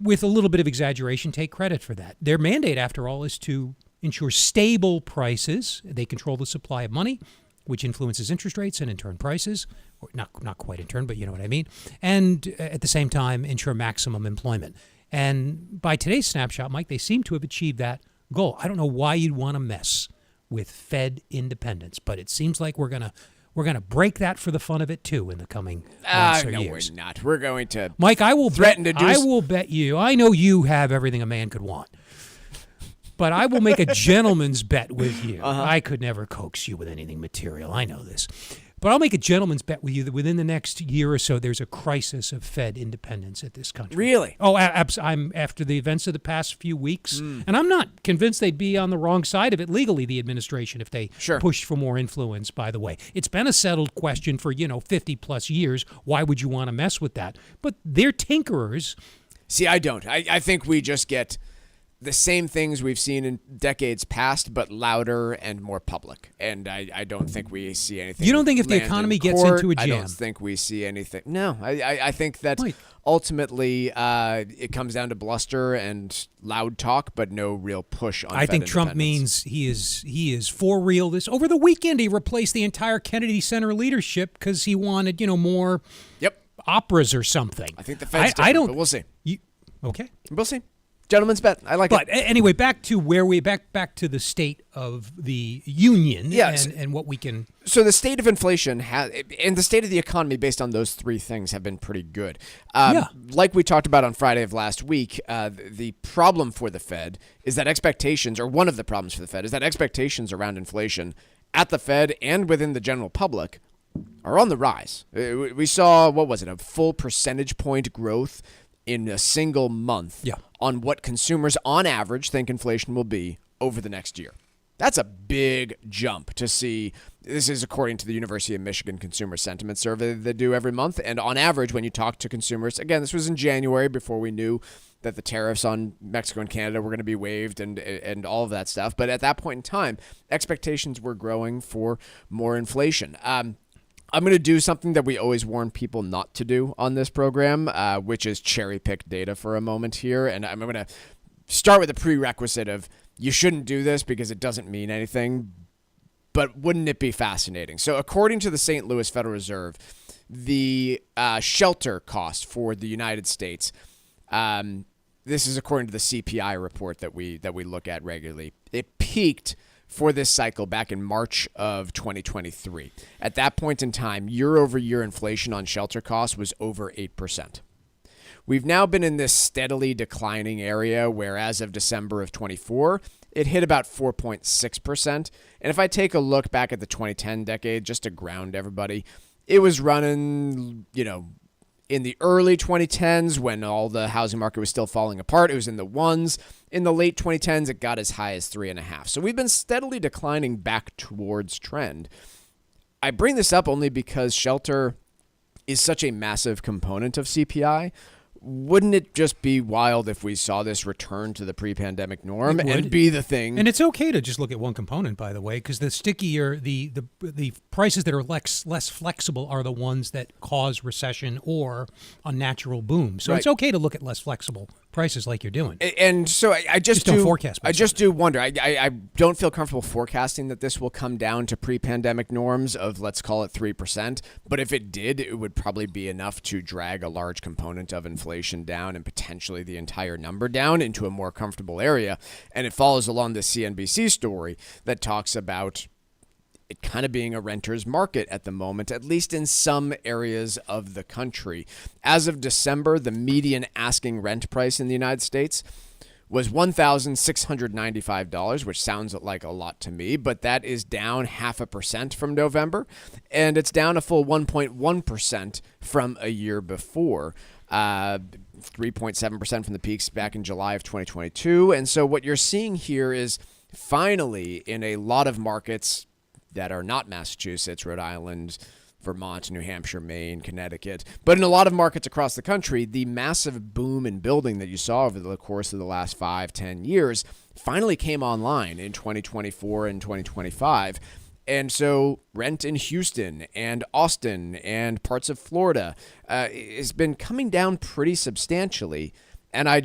with a little bit of exaggeration, take credit for that. Their mandate, after all, is to ensure stable prices. They control the supply of money, which influences interest rates and in turn prices, or not quite in turn, but you know what I mean. And at the same time, ensure maximum employment. And by today's snapshot, Mike, they seem to have achieved that goal. I don't know why you'd want to mess with Fed independence, but it seems like we're gonna break that for the fun of it too in the coming months or years. We're not. We're going to, Mike. I will threaten to do. I will bet you. I know you have everything a man could want. But I will make a gentleman's bet with you. I could never coax you with anything material. I know this. But I'll make a gentleman's bet with you that within the next year or so, there's a crisis of Fed independence at this country. Really? Oh, I'm after the events of the past few weeks. And I'm not convinced they'd be on the wrong side of it legally, the administration, if they pushed for more influence, by the way. It's been a settled question for, 50 plus years. Why would you want to mess with that? But they're tinkerers. See, I don't. I think we just get the same things we've seen in decades past, but louder and more public. And I don't think we see anything. You don't think if the economy gets into a jam? I don't think we see anything. No, I think that ultimately it comes down to bluster and loud talk, but no real push on I think Trump means he is for real. This over the weekend, he replaced the entire Kennedy Center leadership because he wanted, more operas or something. I think the Fed's different, but we'll see. Okay. We'll see. Gentleman's bet. I like it. But anyway, back to the state of the union and what we can. So the state of inflation and the state of the economy based on those three things have been pretty good. Like we talked about on Friday of last week, the problem for the Fed is that expectations, or one of the problems for the Fed, is that expectations around inflation at the Fed and within the general public are on the rise. We saw, a full percentage point growth in a single month on what consumers on average think inflation will be over the next year. That's a big jump to see. This is according to the University of Michigan Consumer Sentiment Survey they do every month. And on average, when you talk to consumers, again, this was in January before we knew that the tariffs on Mexico and Canada were going to be waived and all of that stuff. But at that point in time, expectations were growing for more inflation. I'm going to do something that we always warn people not to do on this program, which is cherry pick data for a moment here. And I'm going to start with a prerequisite of you shouldn't do this because it doesn't mean anything, but wouldn't it be fascinating? So according to the St. Louis Federal Reserve, the shelter cost for the United States, this is according to the CPI report that we look at regularly, it peaked for this cycle back in March of 2023. At that point in time, year-over-year inflation on shelter costs was over 8%. We've now been in this steadily declining area where as of December of 24, it hit about 4.6%. And if I take a look back at the 2010 decade, just to ground everybody, it was running, in the early 2010s when all the housing market was still falling apart. It was in the ones. In the late 2010s, it got as high as 3.5. So we've been steadily declining back towards trend. I bring this up only because shelter is such a massive component of CPI. Wouldn't it just be wild if we saw this return to the pre-pandemic norm and be the thing? And it's okay to just look at one component, by the way, because the stickier, the prices that are less flexible are the ones that cause recession or unnatural boom. So It's okay to look at less flexible prices like you're doing. And so I just don't forecast. I just do wonder. I don't feel comfortable forecasting that this will come down to pre-pandemic norms of, let's call it 3%. But if it did, it would probably be enough to drag a large component of inflation down and potentially the entire number down into a more comfortable area. And it follows along the CNBC story that talks about it kind of being a renter's market at the moment, at least in some areas of the country. As of December, the median asking rent price in the United States was $1,695, which sounds like a lot to me, but that is down 0.5% from November, and it's down a full 1.1% from a year before. 3.7% from the peaks back in July of 2022. And so what you're seeing here is finally in a lot of markets that are not Massachusetts, Rhode Island, Vermont, New Hampshire, Maine, Connecticut, but in a lot of markets across the country, the massive boom in building that you saw over the course of the last 5-10 years finally came online in 2024 and 2025. And so rent in Houston and Austin and parts of Florida has been coming down pretty substantially. And I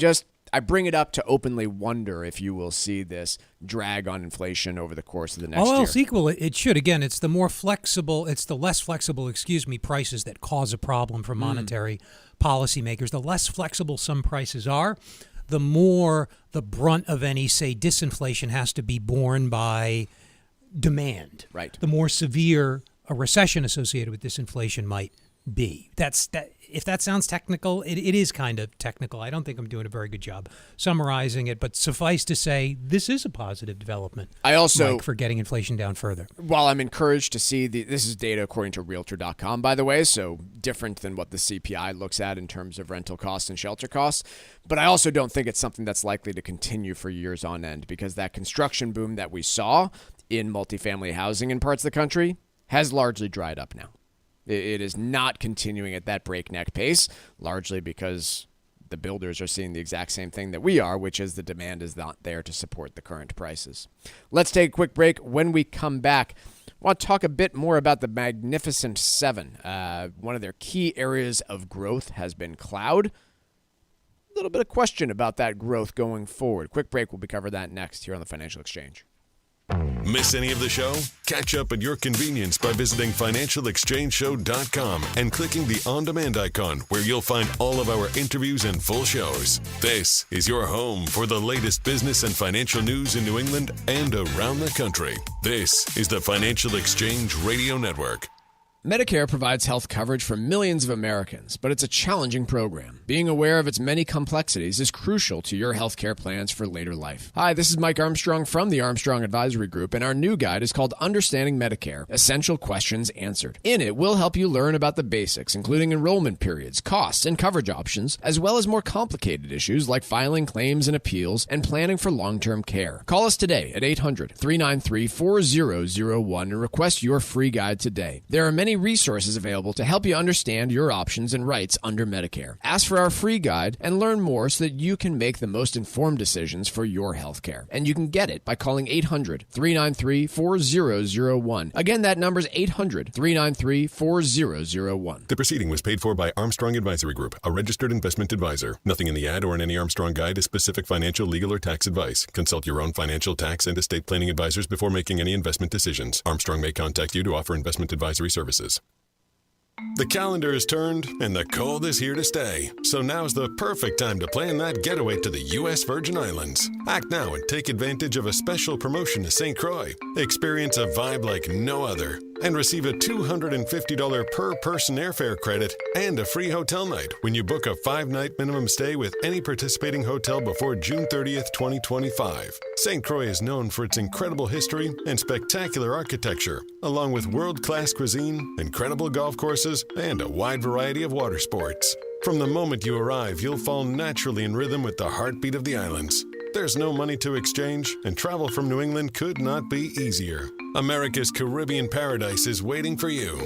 bring it up to openly wonder if you will see this drag on inflation over the course of the next year. All else equal, it should. Again, it's the less flexible, prices that cause a problem for monetary policymakers. The less flexible some prices are, the more the brunt of any, say, disinflation has to be borne by demand. Right. The more severe a recession associated with disinflation might be. If that sounds technical, it is kind of technical. I don't think I'm doing a very good job summarizing it, but suffice to say, this is a positive development. I also, Mike, for getting inflation down further. While I'm encouraged to see this is data according to Realtor.com, by the way, so different than what the CPI looks at in terms of rental costs and shelter costs. But I also don't think it's something that's likely to continue for years on end, because that construction boom that we saw in multifamily housing in parts of the country has largely dried up now. It is not continuing at that breakneck pace, largely because the builders are seeing the exact same thing that we are, which is the demand is not there to support the current prices. Let's take a quick break. When we come back, I want to talk a bit more about the Magnificent Seven. One of their key areas of growth has been cloud. A little bit of question about that growth going forward. Quick break. We'll be covering that next here on the Financial Exchange. Miss any of the show? Catch up at your convenience by visiting financialexchangeshow.com and clicking the on-demand icon, where you'll find all of our interviews and full shows. This is your home for the latest business and financial news in New England and around the country. This is the Financial Exchange Radio Network. Medicare provides health coverage for millions of Americans, but it's a challenging program. Being aware of its many complexities is crucial to your healthcare plans for later life. Hi, this is Mike Armstrong from the Armstrong Advisory Group, and our new guide is called Understanding Medicare: Essential Questions Answered. In it, we'll help you learn about the basics, including enrollment periods, costs, and coverage options, as well as more complicated issues like filing claims and appeals and planning for long-term care. Call us today at 800-393-4001 and request your free guide today. There are many resources available to help you understand your options and rights under Medicare. Ask for our free guide and learn more so that you can make the most informed decisions for your health care. And you can get it by calling 800-393-4001. Again, that number is 800-393-4001. The proceeding was paid for by Armstrong Advisory Group, a registered investment advisor. Nothing in the ad or in any Armstrong guide is specific financial, legal, or tax advice. Consult your own financial, tax, and estate planning advisors before making any investment decisions. Armstrong may contact you to offer investment advisory services. The calendar is turned and the cold is here to stay. So now's the perfect time to plan that getaway to the U.S. Virgin Islands. Act now and take advantage of a special promotion to St. Croix. Experience a vibe like no other and receive a $250 per person airfare credit and a free hotel night when you book a 5-night minimum stay with any participating hotel before June 30th, 2025. St. Croix is known for its incredible history and spectacular architecture, along with world-class cuisine, incredible golf courses, and a wide variety of water sports. From the moment you arrive, you'll fall naturally in rhythm with the heartbeat of the islands. There's no money to exchange, and travel from New England could not be easier. America's Caribbean paradise is waiting for you.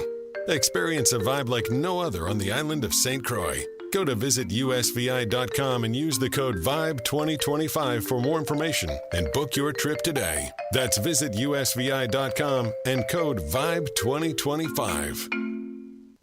Experience a vibe like no other on the island of St. Croix. Go to visitusvi.com and use the code VIBE2025 for more information and book your trip today. That's visitusvi.com and code VIBE2025.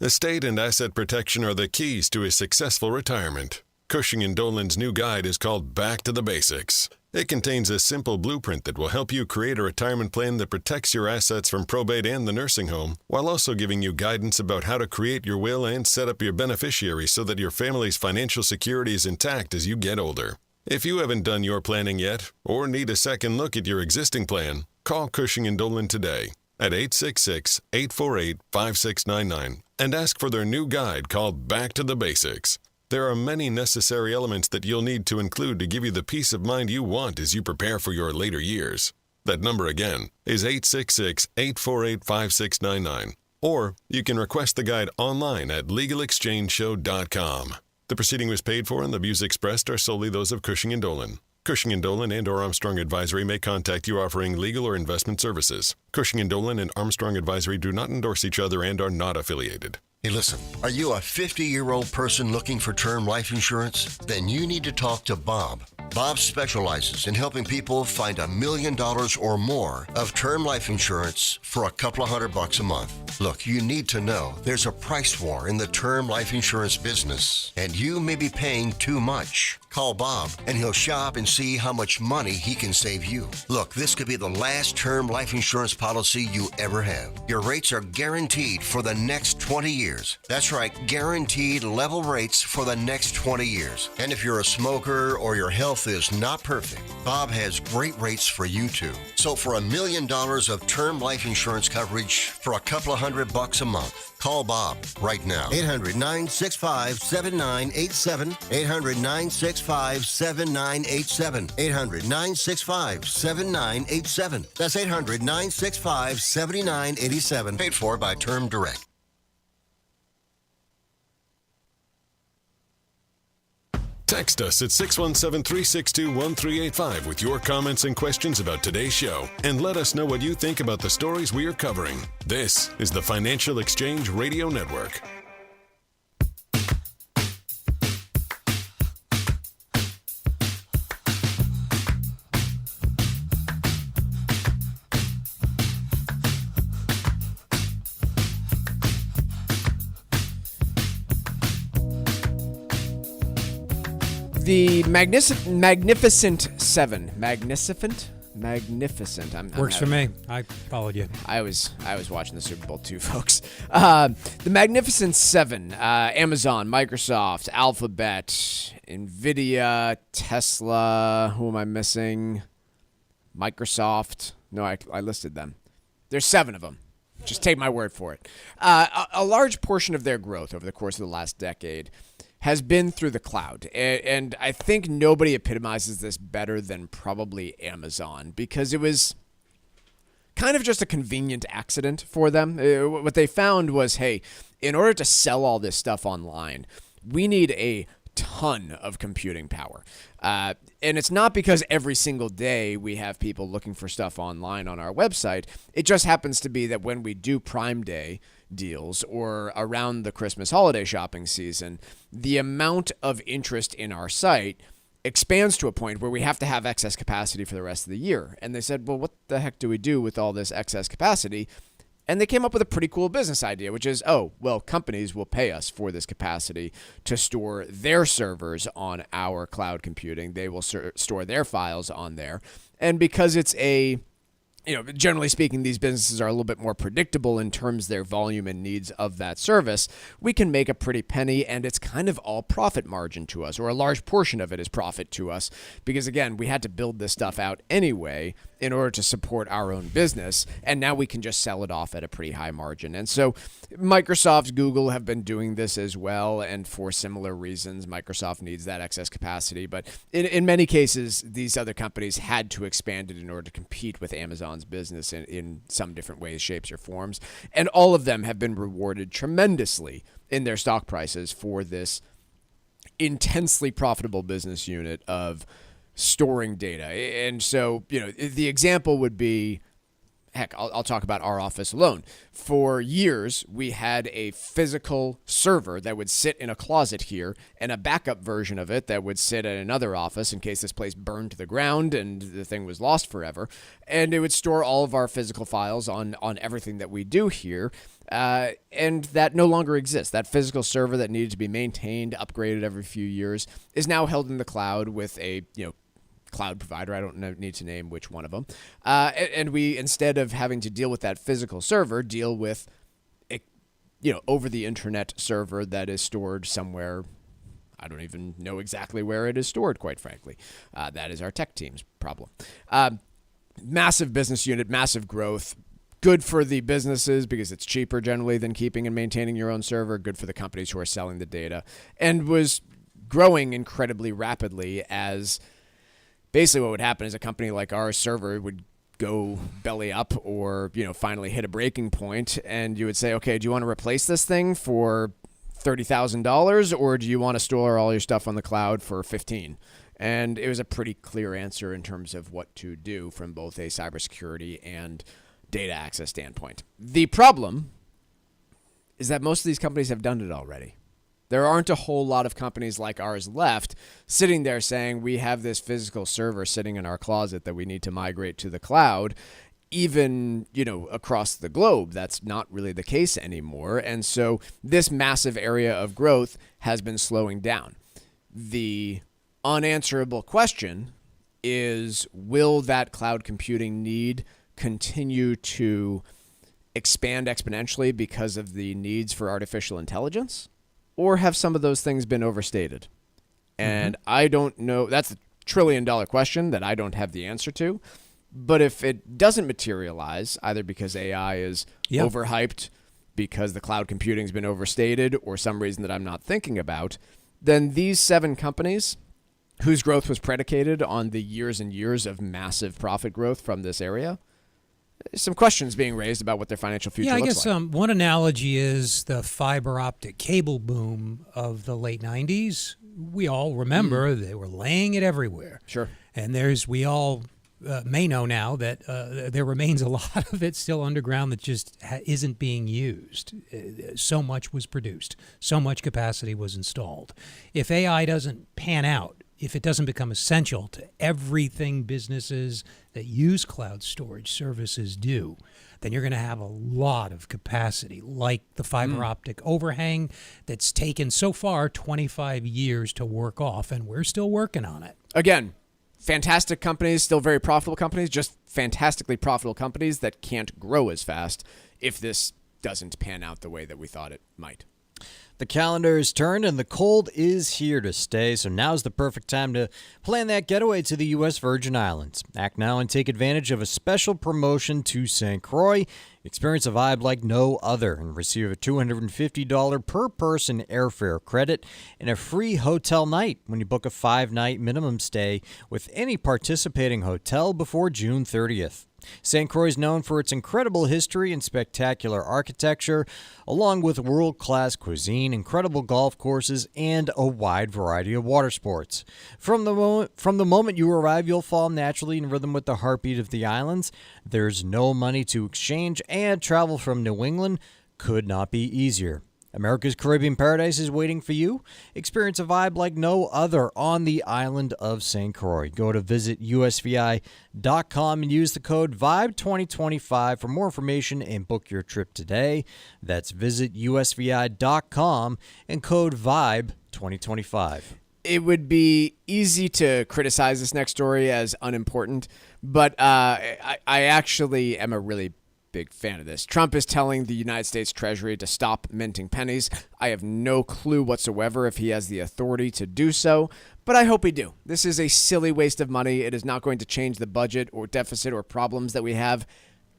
Estate and asset protection are the keys to a successful retirement. Cushing & Dolan's new guide is called Back to the Basics. It contains a simple blueprint that will help you create a retirement plan that protects your assets from probate and the nursing home, while also giving you guidance about how to create your will and set up your beneficiaries so that your family's financial security is intact as you get older. If you haven't done your planning yet, or need a second look at your existing plan, call Cushing & Dolan today at 866-848-5699 and ask for their new guide called Back to the Basics. There are many necessary elements that you'll need to include to give you the peace of mind you want as you prepare for your later years. That number again is 866-848-5699. Or you can request the guide online at legalexchangeshow.com. The proceeding was paid for and the views expressed are solely those of Cushing & Dolan. Cushing & Dolan and or Armstrong Advisory may contact you offering legal or investment services. Cushing & Dolan and Armstrong Advisory do not endorse each other and are not affiliated. Hey, listen, are you a 50-year-old person looking for term life insurance? Then you need to talk to Bob. Bob specializes in helping people find $1 million or more of term life insurance for a couple of $100 a month. Look, you need to know there's a price war in the term life insurance business, and you may be paying too much. Call Bob, and he'll shop and see how much money he can save you. Look, this could be the last term life insurance policy you ever have. Your rates are guaranteed for the next 20 years. That's right, guaranteed level rates for the next 20 years. And if you're a smoker or your health is not perfect, Bob has great rates for you too. So for $1 million of term life insurance coverage for a couple of $100 a month, call Bob right now. 800-965-7987. 800-965-7987. 800-965-7987. That's 800-965-7987. Paid for by Term Direct. Text us at 617-362-1385 with your comments and questions about today's show, and let us know what you think about the stories we are covering. This is the Financial Exchange Radio Network. The Magnificent Seven. Magnificent. Works for me. I followed you. I was watching the Super Bowl too, folks. The Magnificent Seven. Amazon, Microsoft, Alphabet, NVIDIA, Tesla. Who am I missing? Microsoft. No, I listed them. There's 7 of them. Just take my word for it. A large portion of their growth over the course of the last decade has been through the cloud. And I think nobody epitomizes this better than probably Amazon, because it was kind of just a convenient accident for them. What they found was, hey, in order to sell all this stuff online, we need a ton of computing power. And it's not because every single day we have people looking for stuff online on our website. It just happens to be that when we do Prime Day deals or around the Christmas holiday shopping season, the amount of interest in our site expands to a point where we have to have excess capacity for the rest of the year. And they said, well, what the heck do we do with all this excess capacity? And they came up with a pretty cool business idea, which is, oh, well, companies will pay us for this capacity to store their servers on our cloud computing. They will store their files on there. And because it's generally speaking, these businesses are a little bit more predictable in terms of their volume and needs of that service, we can make a pretty penny, and it's kind of all profit margin to us, or a large portion of it is profit to us, because again, we had to build this stuff out anyway in order to support our own business, and now we can just sell it off at a pretty high margin. And so Microsoft, Google have been doing this as well, and for similar reasons. Microsoft needs that excess capacity, but in many cases, these other companies had to expand it in order to compete with Amazon's business in some different ways, shapes, or forms. And all of them have been rewarded tremendously in their stock prices for this intensely profitable business unit of storing data. And so, the example would be, heck, I'll talk about our office alone. For years, we had a physical server that would sit in a closet here and a backup version of it that would sit at another office in case this place burned to the ground and the thing was lost forever. And it would store all of our physical files on everything that we do here. And that no longer exists. That physical server that needed to be maintained, upgraded every few years, is now held in the cloud with a, cloud provider. I don't need to name which one of them. And we, instead of having to deal with that physical server, deal with a, over the internet server that is stored somewhere. I don't even know exactly where it is stored, quite frankly. That is our tech team's problem. Massive business unit, massive growth. Good for the businesses because it's cheaper generally than keeping and maintaining your own server. Good for the companies who are selling the data, and was growing incredibly rapidly as basically what would happen is a company like our server would go belly up or, finally hit a breaking point, and you would say, okay, do you want to replace this thing for $30,000 or do you want to store all your stuff on the cloud for $15,000? And it was a pretty clear answer in terms of what to do from both a cybersecurity and data access standpoint. The problem is that most of these companies have done it already. There aren't a whole lot of companies like ours left sitting there saying we have this physical server sitting in our closet that we need to migrate to the cloud. even, across the globe, that's not really the case anymore. And so this massive area of growth has been slowing down. The unanswerable question is, will that cloud computing need continue to expand exponentially because of the needs for artificial intelligence? Or have some of those things been overstated? And I don't know. That's a $1 trillion question that I don't have the answer to. But if it doesn't materialize, either because AI is overhyped, because the cloud computing has been overstated, or some reason that I'm not thinking about, then these 7 companies whose growth was predicated on the years and years of massive profit growth from this area, some questions being raised about what their financial future looks like. Yeah, I guess one analogy is the fiber optic cable boom of the late 90s. We all remember they were laying it everywhere. Sure. And we all may know now that there remains a lot of it still underground that just isn't being used. So much was produced. So much capacity was installed. If AI doesn't pan out, if it doesn't become essential to everything businesses that use cloud storage services do, then you're going to have a lot of capacity, like the fiber optic overhang that's taken so far 25 years to work off, and we're still working on it. Again, fantastic companies, still very profitable companies, just fantastically profitable companies that can't grow as fast if this doesn't pan out the way that we thought it might. The calendar is turned and the cold is here to stay, so now's the perfect time to plan that getaway to the U.S. Virgin Islands. Act now and take advantage of a special promotion to St. Croix. Experience a vibe like no other and receive a $250 per person airfare credit and a free hotel night when you book a 5-night minimum stay with any participating hotel before June 30th. St. Croix is known for its incredible history and spectacular architecture, along with world-class cuisine, incredible golf courses, and a wide variety of water sports. From the moment you arrive, you'll fall naturally in rhythm with the heartbeat of the islands. There's no money to exchange, and travel from New England could not be easier. America's Caribbean paradise is waiting for you. Experience a vibe like no other on the island of St. Croix. Go to visitusvi.com and use the code VIBE2025 for more information and book your trip today. That's visitusvi.com and code VIBE2025. It would be easy to criticize this next story as unimportant, but I actually am a really big fan of this. Trump is telling the United States Treasury to stop minting pennies. I have no clue whatsoever if he has the authority to do so, but I hope he do. This is a silly waste of money. It is not going to change the budget or deficit or problems that we have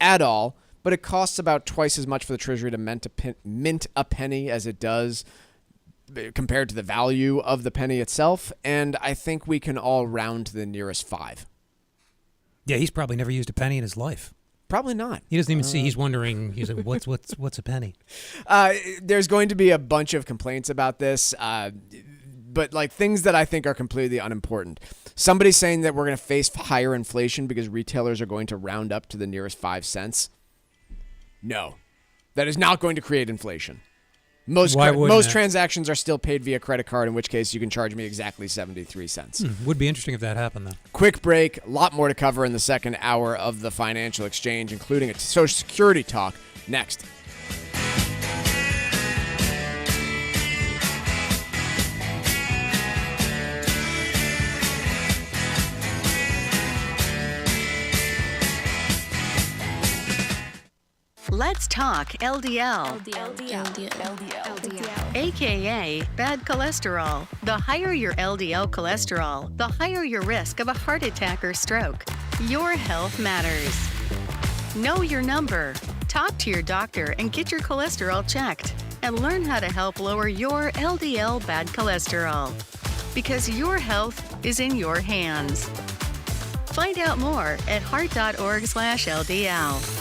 at all, but it costs about twice as much for the Treasury to mint a penny as it does compared to the value of the penny itself, and I think we can all round to the nearest 5. Yeah, he's probably never used a penny in his life. Probably not. He doesn't even see. He's wondering. He's like, "What's a penny?" There's going to be a bunch of complaints about this, but like things that I think are completely unimportant. Somebody's saying that we're going to face higher inflation because retailers are going to round up to the nearest 5 cents. No, that is not going to create inflation. Most transactions are still paid via credit card, in which case you can charge me exactly 73 cents. Would be interesting if that happened, though. Quick break. A lot more to cover in the second hour of the Financial Exchange, including a Social Security talk next. Let's talk LDL. AKA bad cholesterol. The higher your LDL cholesterol, the higher your risk of a heart attack or stroke. Your health matters. Know your number. Talk to your doctor and get your cholesterol checked. And learn how to help lower your LDL bad cholesterol. Because your health is in your hands. Find out more at heart.org/LDL.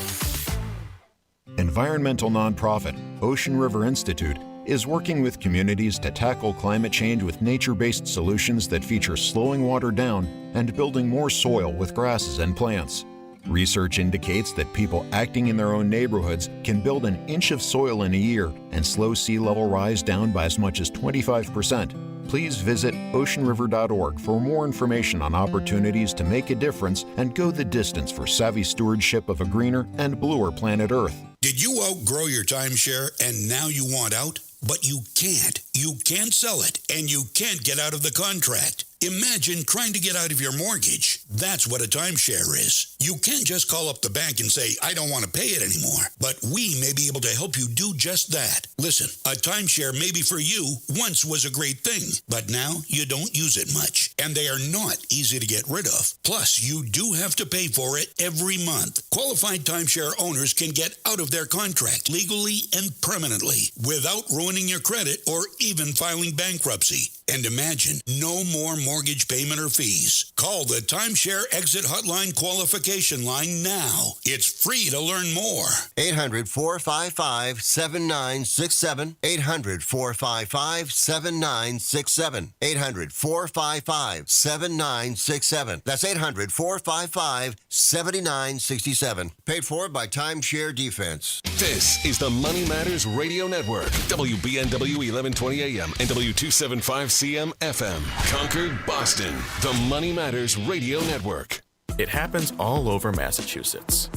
Environmental nonprofit Ocean River Institute is working with communities to tackle climate change with nature-based solutions that feature slowing water down and building more soil with grasses and plants. Research indicates that people acting in their own neighborhoods can build an inch of soil in a year and slow sea level rise down by as much as 25%. please visit oceanriver.org for more information on opportunities to make a difference and go the distance for savvy stewardship of a greener and bluer planet Earth. Did you outgrow your timeshare and now you want out? But you can't. You can't sell it, and you can't get out of the contract. Imagine trying to get out of your mortgage. That's what a timeshare is. You can't just call up the bank and say, I don't want to pay it anymore. But we may be able to help you do just that. Listen, a timeshare maybe for you once was a great thing, but now you don't use it much, and they are not easy to get rid of. Plus, you do have to pay for it every month. Qualified timeshare owners can get out of their contract legally and permanently without ruining your credit or even filing bankruptcy. And imagine, no more mortgage payment or fees. Call the Timeshare Exit Hotline qualification line now. It's free to learn more. 800-455-7967. 800-455-7967. 800-455-7967. That's 800-455-7967. Paid for by Timeshare Defense. This is the Money Matters Radio Network. WBNW 1120 AM and W275 CM FM. Concord, Boston. The Money Matters Radio Network. It happens all over Massachusetts.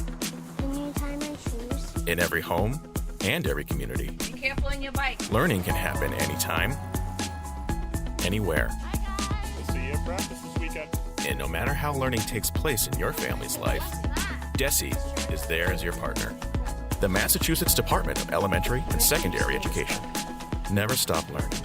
Can you tie my shoes? In every home and every community. Be careful on your bike. Learning can happen anytime, anywhere. We'll see you at practice this weekend. And no matter how learning takes place in your family's life, DESE is there as your partner. The Massachusetts Department of Elementary and Secondary Education. Never stop learning.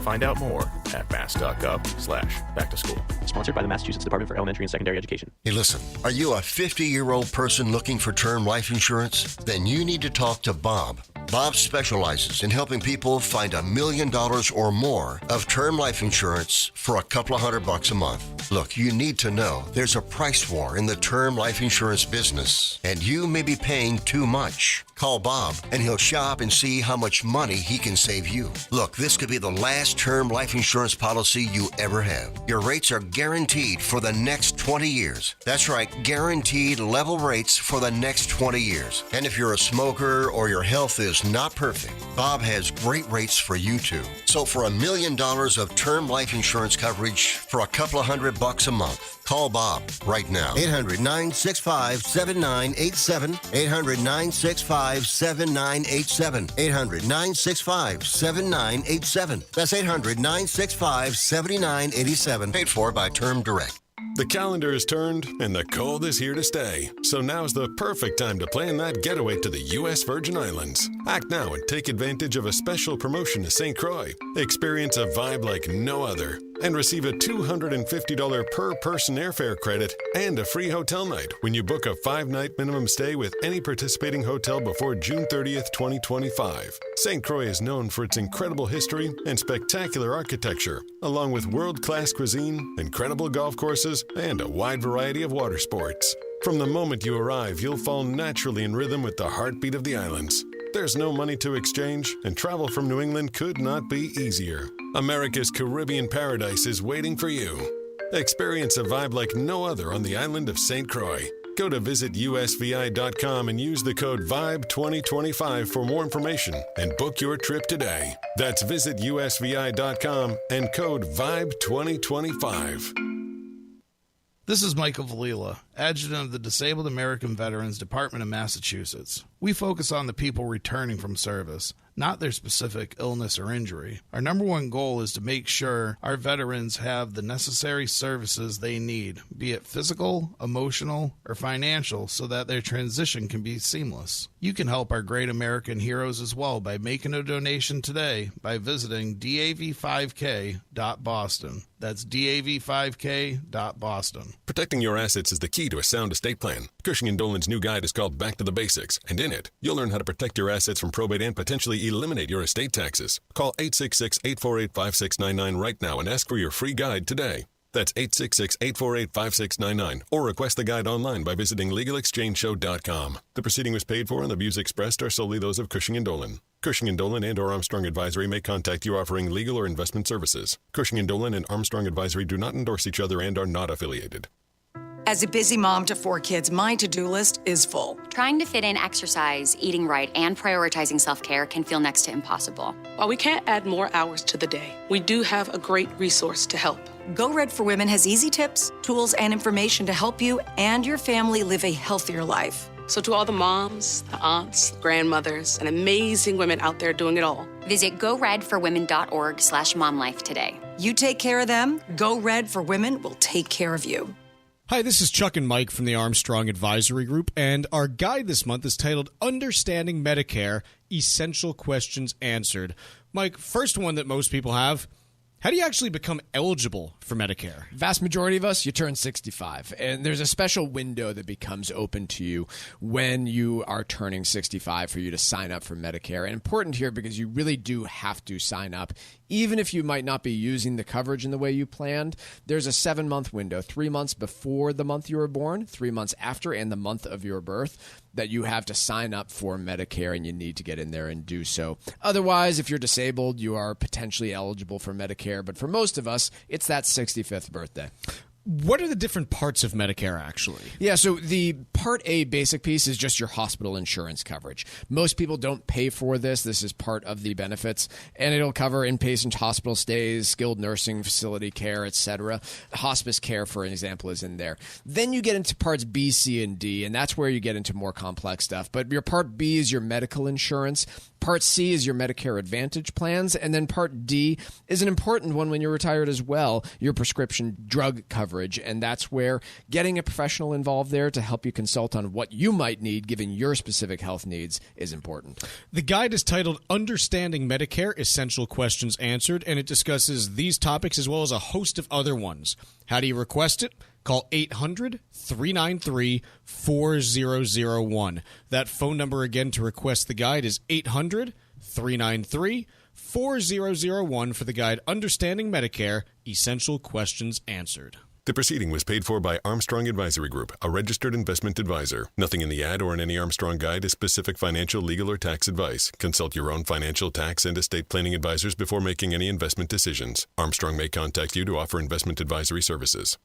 Find out more at mass.gov/back-to-school. Sponsored by the Massachusetts Department for Elementary and Secondary Education. Hey, listen, are you a 50-year-old person looking for term life insurance? Then you need to talk to Bob. Bob specializes in helping people find $1 million or more of term life insurance for a couple of $100 a month. Look, you need to know there's a price war in the term life insurance business, and you may be paying too much. Call Bob, and he'll shop and see how much money he can save you. Look, this could be the last term life insurance policy you ever have. Your rates are guaranteed for the next 20 years. That's right, guaranteed level rates for the next 20 years. And if you're a smoker or your health is not perfect, Bob has great rates for you too. So for $1 million of term life insurance coverage for a couple of $100 a month, call Bob right now. 800-965-7987. 800-965-7987. 800-965-7987. That's 800-965-7987. Paid for by Term Direct. The calendar is turned and the cold is here to stay. So now's the perfect time to plan that getaway to the U.S. Virgin Islands. Act now and take advantage of a special promotion to St. Croix. Experience a vibe like no other and receive a $250 per person airfare credit and a free hotel night when you book a 5-night minimum stay with any participating hotel before June 30th, 2025. St. Croix is known for its incredible history and spectacular architecture, along with world-class cuisine, incredible golf courses, and a wide variety of water sports. From the moment you arrive, you'll fall naturally in rhythm with the heartbeat of the islands. There's no money to exchange, and travel from New England could not be easier. America's Caribbean paradise is waiting for you. Experience a vibe like no other on the island of St. Croix. Go to visitusvi.com and use the code VIBE2025 for more information and book your trip today. That's visitusvi.com and code VIBE2025. This is Michael Valila, Adjutant of the Disabled American Veterans Department of Massachusetts. We focus on the people returning from service, not their specific illness or injury. Our number one goal is to make sure our veterans have the necessary services they need, be it physical, emotional, or financial, so that their transition can be seamless. You can help our great American heroes as well by making a donation today by visiting dav5k.boston. That's dav5k.boston. Protecting your assets is the key to a sound estate plan. Cushing & Dolan's new guide is called Back to the Basics, and in it, you'll learn how to protect your assets from probate and potentially eliminate your estate taxes. Call 866-848-5699 right now and ask for your free guide today. That's 866-848-5699, or request the guide online by visiting LegalExchangeShow.com. The proceeding was paid for and the views expressed are solely those of Cushing & Dolan. Cushing & Dolan and or Armstrong Advisory may contact you offering legal or investment services. Cushing & Dolan and Armstrong Advisory do not endorse each other and are not affiliated. As a busy mom to 4 kids, my to-do list is full. Trying to fit in exercise, eating right, and prioritizing self-care can feel next to impossible. While we can't add more hours to the day, we do have a great resource to help. Go Red for Women has easy tips, tools, and information to help you and your family live a healthier life. So to all the moms, the aunts, grandmothers, and amazing women out there doing it all, visit goredforwomen.org/momlife today. You take care of them, Go Red for Women will take care of you. Hi, this is Chuck and Mike from the Armstrong Advisory Group, and our guide this month is titled Understanding Medicare, Essential Questions Answered. Mike, first one that most people have: how do you actually become eligible for Medicare? Vast majority of us, you turn 65, and there's a special window that becomes open to you when you are turning 65 for you to sign up for Medicare. And important here because you really do have to sign up. Even if you might not be using the coverage in the way you planned, there's a 7-month window, 3 months before the month you were born, 3 months after, and the month of your birth, that you have to sign up for Medicare, and you need to get in there and do so. Otherwise, if you're disabled, you are potentially eligible for Medicare, but for most of us, it's that 65th birthday. What are the different parts of Medicare, actually? Yeah, so the Part A basic piece is just your hospital insurance coverage. Most people don't pay for this. This is part of the benefits, and it'll cover inpatient hospital stays, skilled nursing facility care, etc. Hospice care, for example, is in there. Then you get into Parts B, C, and D, and that's where you get into more complex stuff. But your Part B is your medical insurance. Part C is your Medicare Advantage plans, and then Part D is an important one when you're retired as well, your prescription drug coverage, and that's where getting a professional involved there to help you consult on what you might need given your specific health needs is important. The guide is titled Understanding Medicare, Essential Questions Answered, and it discusses these topics as well as a host of other ones. How do you request it? Call 800-393-4001. That phone number again to request the guide is 800-393-4001 for the guide Understanding Medicare, Essential Questions Answered. The proceeding was paid for by Armstrong Advisory Group, a registered investment advisor. Nothing in the ad or in any Armstrong guide is specific financial, legal, or tax advice. Consult your own financial, tax, and estate planning advisors before making any investment decisions. Armstrong may contact you to offer investment advisory services.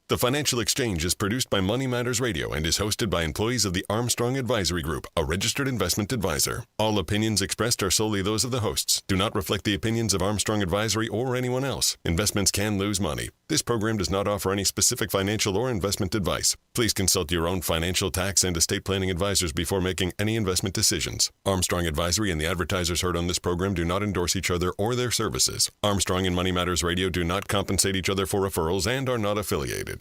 The Financial Exchange is produced by Money Matters Radio and is hosted by employees of the Armstrong Advisory Group, a registered investment advisor. All opinions expressed are solely those of the hosts, do not reflect the opinions of Armstrong Advisory or anyone else. Investments can lose money. This program does not offer any specific financial or investment advice. Please consult your own financial, tax, and estate planning advisors before making any investment decisions. Armstrong Advisory and the advertisers heard on this program do not endorse each other or their services. Armstrong and Money Matters Radio do not compensate each other for referrals and are not affiliated.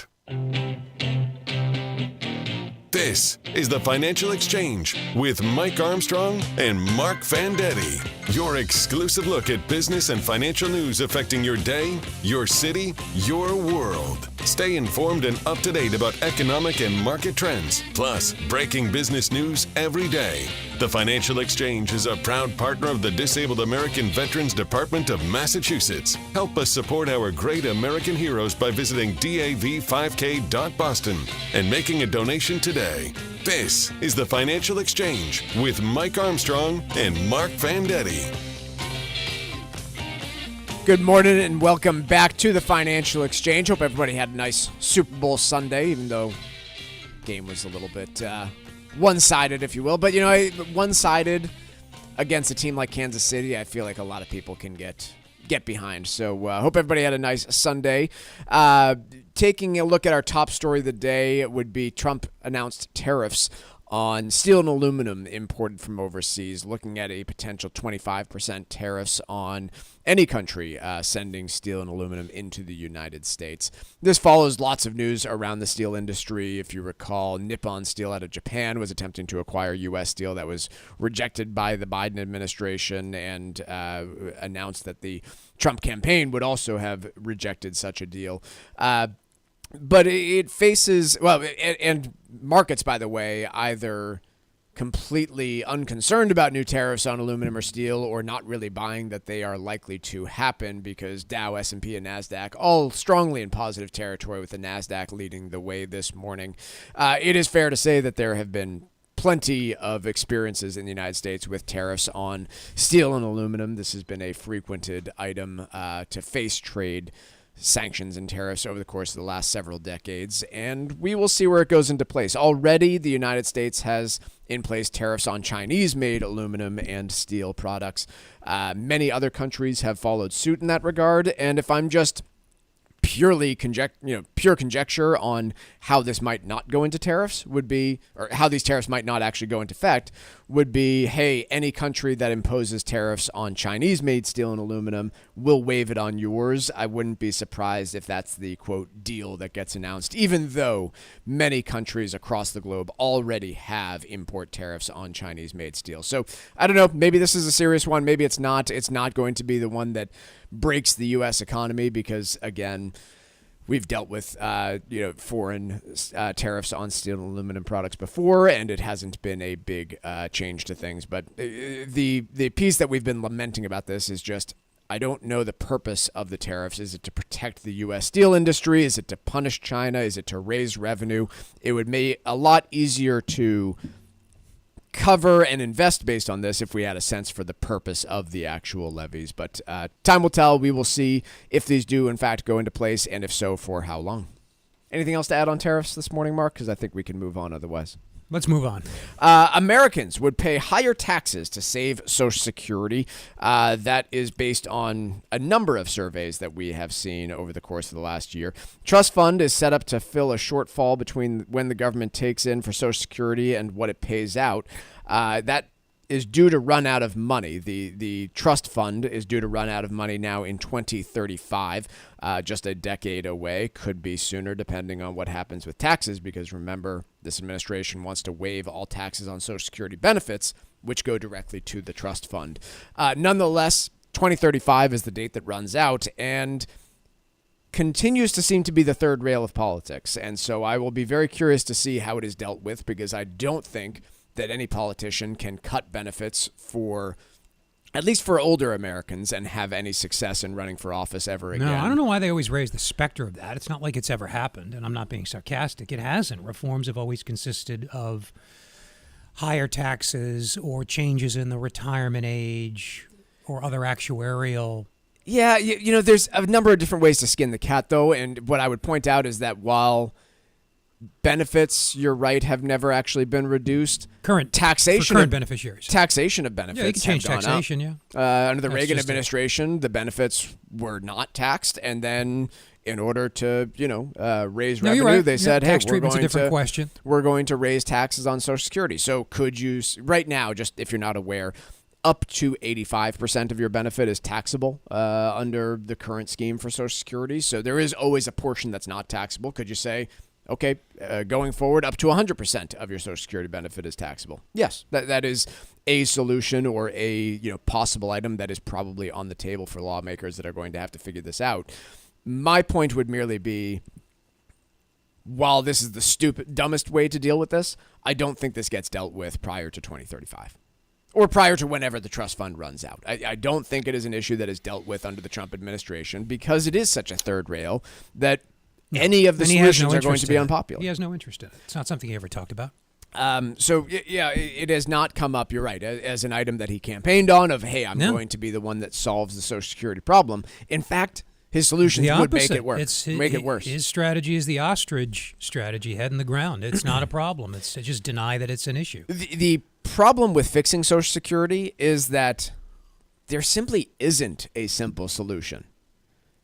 This is the Financial Exchange with Mike Armstrong and Marc Fandetti. Your exclusive look at business and financial news affecting your day, your city, your world. Stay informed and up to date about economic and market trends, plus breaking business news every day. The Financial Exchange is a proud partner of the Disabled American Veterans Department of Massachusetts. Help us support our great American heroes by visiting dav5k.boston and making a donation today. This is the Financial Exchange with Mike Armstrong and Marc Fandetti. Good morning and welcome back to the Financial Exchange. Hope everybody had a nice Super Bowl Sunday, even though the game was a little bit one-sided, if you will. But, you know, one-sided against a team like Kansas City, I feel like a lot of people can get behind. So hope everybody had a nice Sunday. Taking a look at our top story of the day would be Trump announced tariffs on steel and aluminum imported from overseas, looking at a potential 25% tariffs on any country sending steel and aluminum into the United States. This follows lots of news around the steel industry. If you recall, Nippon Steel out of Japan was attempting to acquire U.S. steel that was rejected by the Biden administration and announced that the Trump campaign would also have rejected such a deal. But it faces, well, and markets, by the way, either completely unconcerned about new tariffs on aluminum or steel or not really buying that they are likely to happen because Dow, S&P, and NASDAQ all strongly in positive territory with the NASDAQ leading the way this morning. It is fair to say that there have been plenty of experiences in the United States with tariffs on steel and aluminum. This has been a frequented item to face trade sanctions and tariffs over the course of the last several decades, and we will see where it goes into place. Already, the United States has in place tariffs on Chinese-made aluminum and steel products. Many other countries have followed suit in that regard, and if I'm just pure conjecture on how this might not go into tariffs would be, or how these tariffs might not actually go into effect, would be, hey, any country that imposes tariffs on Chinese-made steel and aluminum will waive it on yours. I wouldn't be surprised if that's the, quote, deal that gets announced, even though many countries across the globe already have import tariffs on Chinese-made steel. So I don't know, maybe this is a serious one. Maybe it's not. It's not going to be the one that breaks the U.S. economy because, again, we've dealt with foreign tariffs on steel and aluminum products before, and it hasn't been a big change to things. But the piece that we've been lamenting about this is just, I don't know the purpose of the tariffs. Is it to protect the U.S. steel industry? Is it to punish China? Is it to raise revenue? It would make a lot easier to cover and invest based on this if we had a sense for the purpose of the actual levies. But time will tell. We will see if these do, in fact, go into place, and if so, for how long. Anything else to add on tariffs this morning, Mark? Because I think we can move on otherwise. Let's move on. Americans would pay higher taxes to save Social Security. That is based on a number of surveys that we have seen over the course of the last year. Trust fund is set up to fill a shortfall between when the government takes in for Social Security and what it pays out. That is due to run out of money. The trust fund is due to run out of money now in 2035, just a decade away. Could be sooner depending on what happens with taxes, because remember, this administration wants to waive all taxes on Social Security benefits, which go directly to the trust fund. Nonetheless, 2035 is the date that runs out, and continues to seem to be the third rail of politics. And so I will be very curious to see how it is dealt with, because I don't think that any politician can cut benefits for, at least for older Americans, and have any success in running for office ever again. No, I don't know why they always raise the specter of that. It's not like it's ever happened, and I'm not being sarcastic. It hasn't. Reforms have always consisted of higher taxes or changes in the retirement age or other actuarial. Yeah, there's a number of different ways to skin the cat, though, and what I would point out is that while benefits, you're right, have never actually been reduced. Current beneficiaries. Taxation of benefits. Yeah, you can change taxation, yeah. Under the Reagan administration, the benefits were not taxed, and then in order to, raise revenue, right. they said, hey, we're going to raise taxes on Social Security. So could you, right now, just if you're not aware, up to 85% of your benefit is taxable under the current scheme for Social Security. So there is always a portion that's not taxable. Could you say, okay, going forward, up to 100% of your Social Security benefit is taxable? Yes, that is a solution, or a possible item that is probably on the table for lawmakers that are going to have to figure this out. My point would merely be, while this is the dumbest way to deal with this, I don't think this gets dealt with prior to 2035. Or prior to whenever the trust fund runs out. I don't think it is an issue that is dealt with under the Trump administration, because it is such a third rail that any of the solutions are going to be unpopular. He has no interest in it. It's not something he ever talked about. It has not come up, you're right, as an item that he campaigned on of, hey, I'm going to be the one that solves the Social Security problem. In fact, his solutions would make it worse. Make it worse. His strategy is the ostrich strategy, head in the ground. It's not a problem. It's just deny that it's an issue. The problem with fixing Social Security is that there simply isn't a simple solution.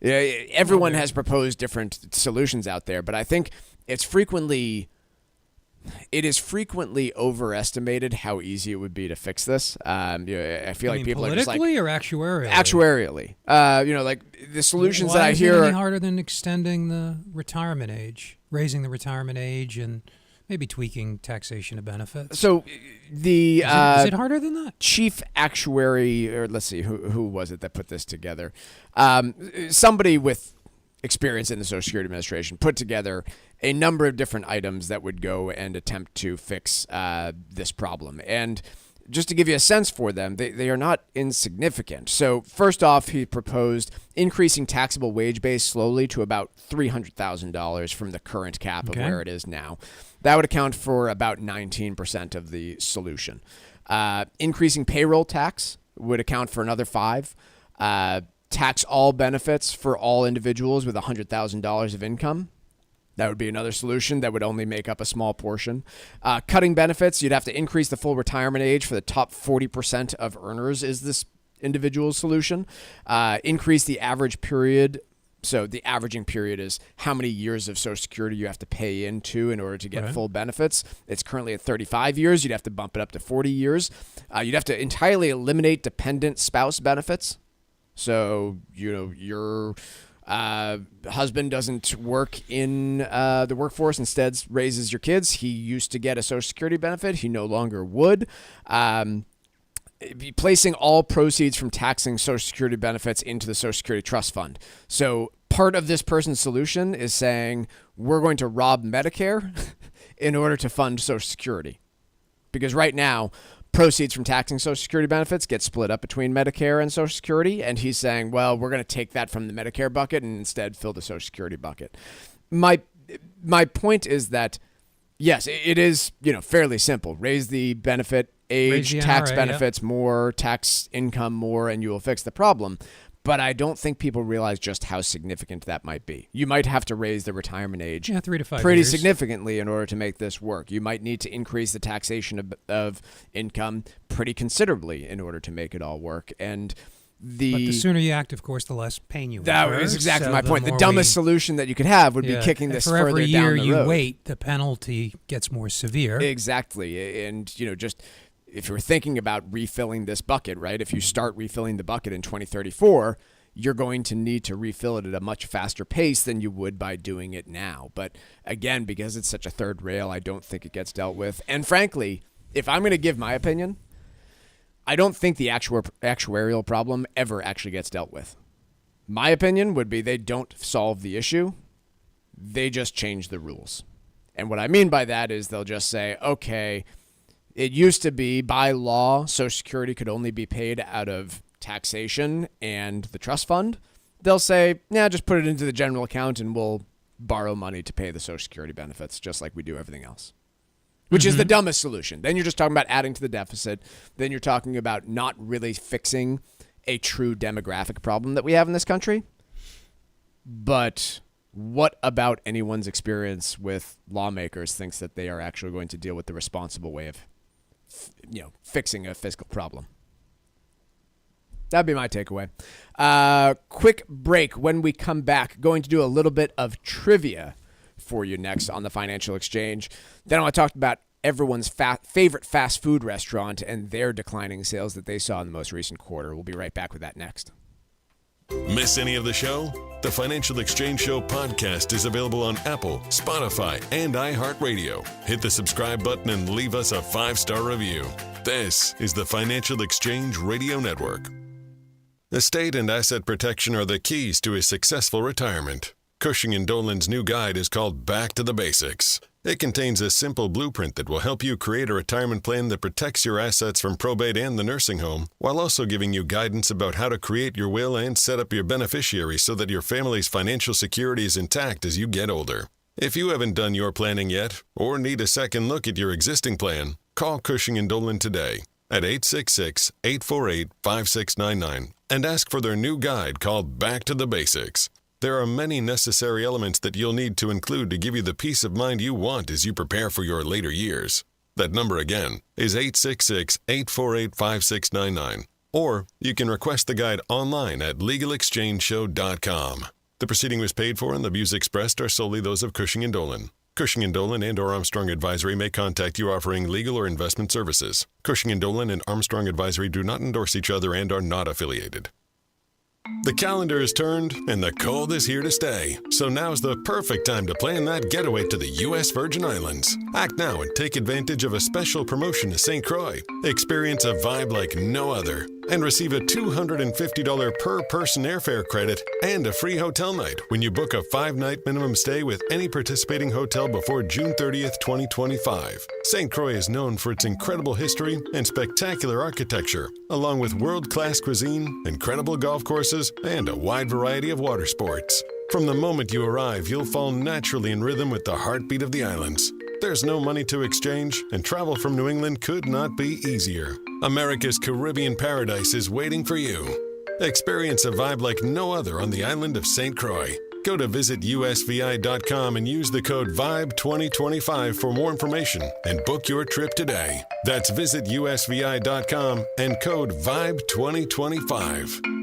Everyone has proposed different solutions out there, but I think it is frequently overestimated how easy it would be to fix this. I feel like people are just like, politically or actuarially? Actuarially. Like the solutions that I hear. Why is it any harder than extending the retirement age, raising the retirement age, and maybe tweaking taxation of benefits? So is it harder than that? Chief actuary, or let's see, who was it that put this together? Somebody with experience in the Social Security Administration put together a number of different items that would go and attempt to fix this problem. And just to give you a sense for them, they are not insignificant. So first off, he proposed increasing taxable wage base slowly to about $300,000 from the current cap of where it is now. That would account for about 19% of the solution. Increasing payroll tax would account for another 5%. tax all benefits for all individuals with $100,000 of income. That would be another solution that would only make up a small portion. Cutting benefits, you'd have to increase the full retirement age for the top 40% of earners is this individual solution. Increase the average period. So the averaging period is how many years of Social Security you have to pay into in order to get full benefits. It's currently at 35 years. You'd have to bump it up to 40 years. You'd have to entirely eliminate dependent spouse benefits. So, your husband doesn't work in the workforce, instead raises your kids. He used to get a Social Security benefit. He no longer would. Placing all proceeds from taxing Social Security benefits into the Social Security Trust Fund. So part of this person's solution is saying, we're going to rob Medicare in order to fund Social Security. Because right now, proceeds from taxing Social Security benefits get split up between Medicare and Social Security. And he's saying, well, we're going to take that from the Medicare bucket and instead fill the Social Security bucket. My point is that, yes, it is, fairly simple. Raise the benefit age, tax NRA, benefits more, tax income more, and you will fix the problem. But I don't think people realize just how significant that might be. You might have to raise the retirement age 3 to 5 pretty years. significantly in order to make this work. You might need to increase the taxation of income pretty considerably in order to make it all work. But the sooner you act, of course, the less pain you will That is exactly my point. The dumbest solution that you could have would be kicking this further down the road. For every year you wait, the penalty gets more severe. Exactly. And, just if you're thinking about refilling this bucket, right, if you start refilling the bucket in 2034, you're going to need to refill it at a much faster pace than you would by doing it now. But again, because it's such a third rail, I don't think it gets dealt with. And frankly, if I'm going to give my opinion, I don't think the actuarial problem ever actually gets dealt with. My opinion would be they don't solve the issue. They just change the rules. And what I mean by that is they'll just say, okay, it used to be by law, Social Security could only be paid out of taxation and the trust fund. They'll say, just put it into the general account and we'll borrow money to pay the Social Security benefits just like we do everything else, which is the dumbest solution. Then you're just talking about adding to the deficit. Then you're talking about not really fixing a true demographic problem that we have in this country. But what about anyone's experience with lawmakers thinks that they are actually going to deal with the responsible way of fixing a fiscal problem? That'd be my takeaway. Quick break. When we come back, going to do a little bit of trivia for you next on the Financial Exchange. Then I want to talk about everyone's favorite fast food restaurant and their declining sales that they saw in the most recent quarter. We'll be right back with that next. Miss any of the show? The Financial Exchange Show podcast is available on Apple, Spotify, and iHeartRadio. Hit the subscribe button and leave us a 5-star review. This is the Financial Exchange Radio Network. Estate and asset protection are the keys to a successful retirement. Cushing & Dolan's new guide is called Back to the Basics. It contains a simple blueprint that will help you create a retirement plan that protects your assets from probate and the nursing home, while also giving you guidance about how to create your will and set up your beneficiaries so that your family's financial security is intact as you get older. If you haven't done your planning yet, or need a second look at your existing plan, call Cushing & Dolan today at 866-848-5699 and ask for their new guide called Back to the Basics. There are many necessary elements that you'll need to include to give you the peace of mind you want as you prepare for your later years. That number again is 866-848-5699. Or you can request the guide online at LegalExchangeShow.com. The proceeding was paid for and the views expressed are solely those of Cushing & Dolan. Cushing & Dolan and or Armstrong Advisory may contact you offering legal or investment services. Cushing & Dolan and Armstrong Advisory do not endorse each other and are not affiliated. The calendar is turned and the cold is here to stay. So now's the perfect time to plan that getaway to the U.S. Virgin Islands. Act now and take advantage of a special promotion to St. Croix. Experience a vibe like no other and receive a $250 per person airfare credit and a free hotel night when you book a 5-night minimum stay with any participating hotel before June 30th, 2025. St. Croix is known for its incredible history and spectacular architecture, along with world-class cuisine, incredible golf courses, and a wide variety of water sports. From the moment you arrive, you'll fall naturally in rhythm with the heartbeat of the islands. There's no money to exchange, and travel from New England could not be easier. America's Caribbean paradise is waiting for you. Experience a vibe like no other on the island of St. Croix. Go to visitusvi.com and use the code VIBE2025 for more information and book your trip today. That's visitusvi.com and code VIBE2025.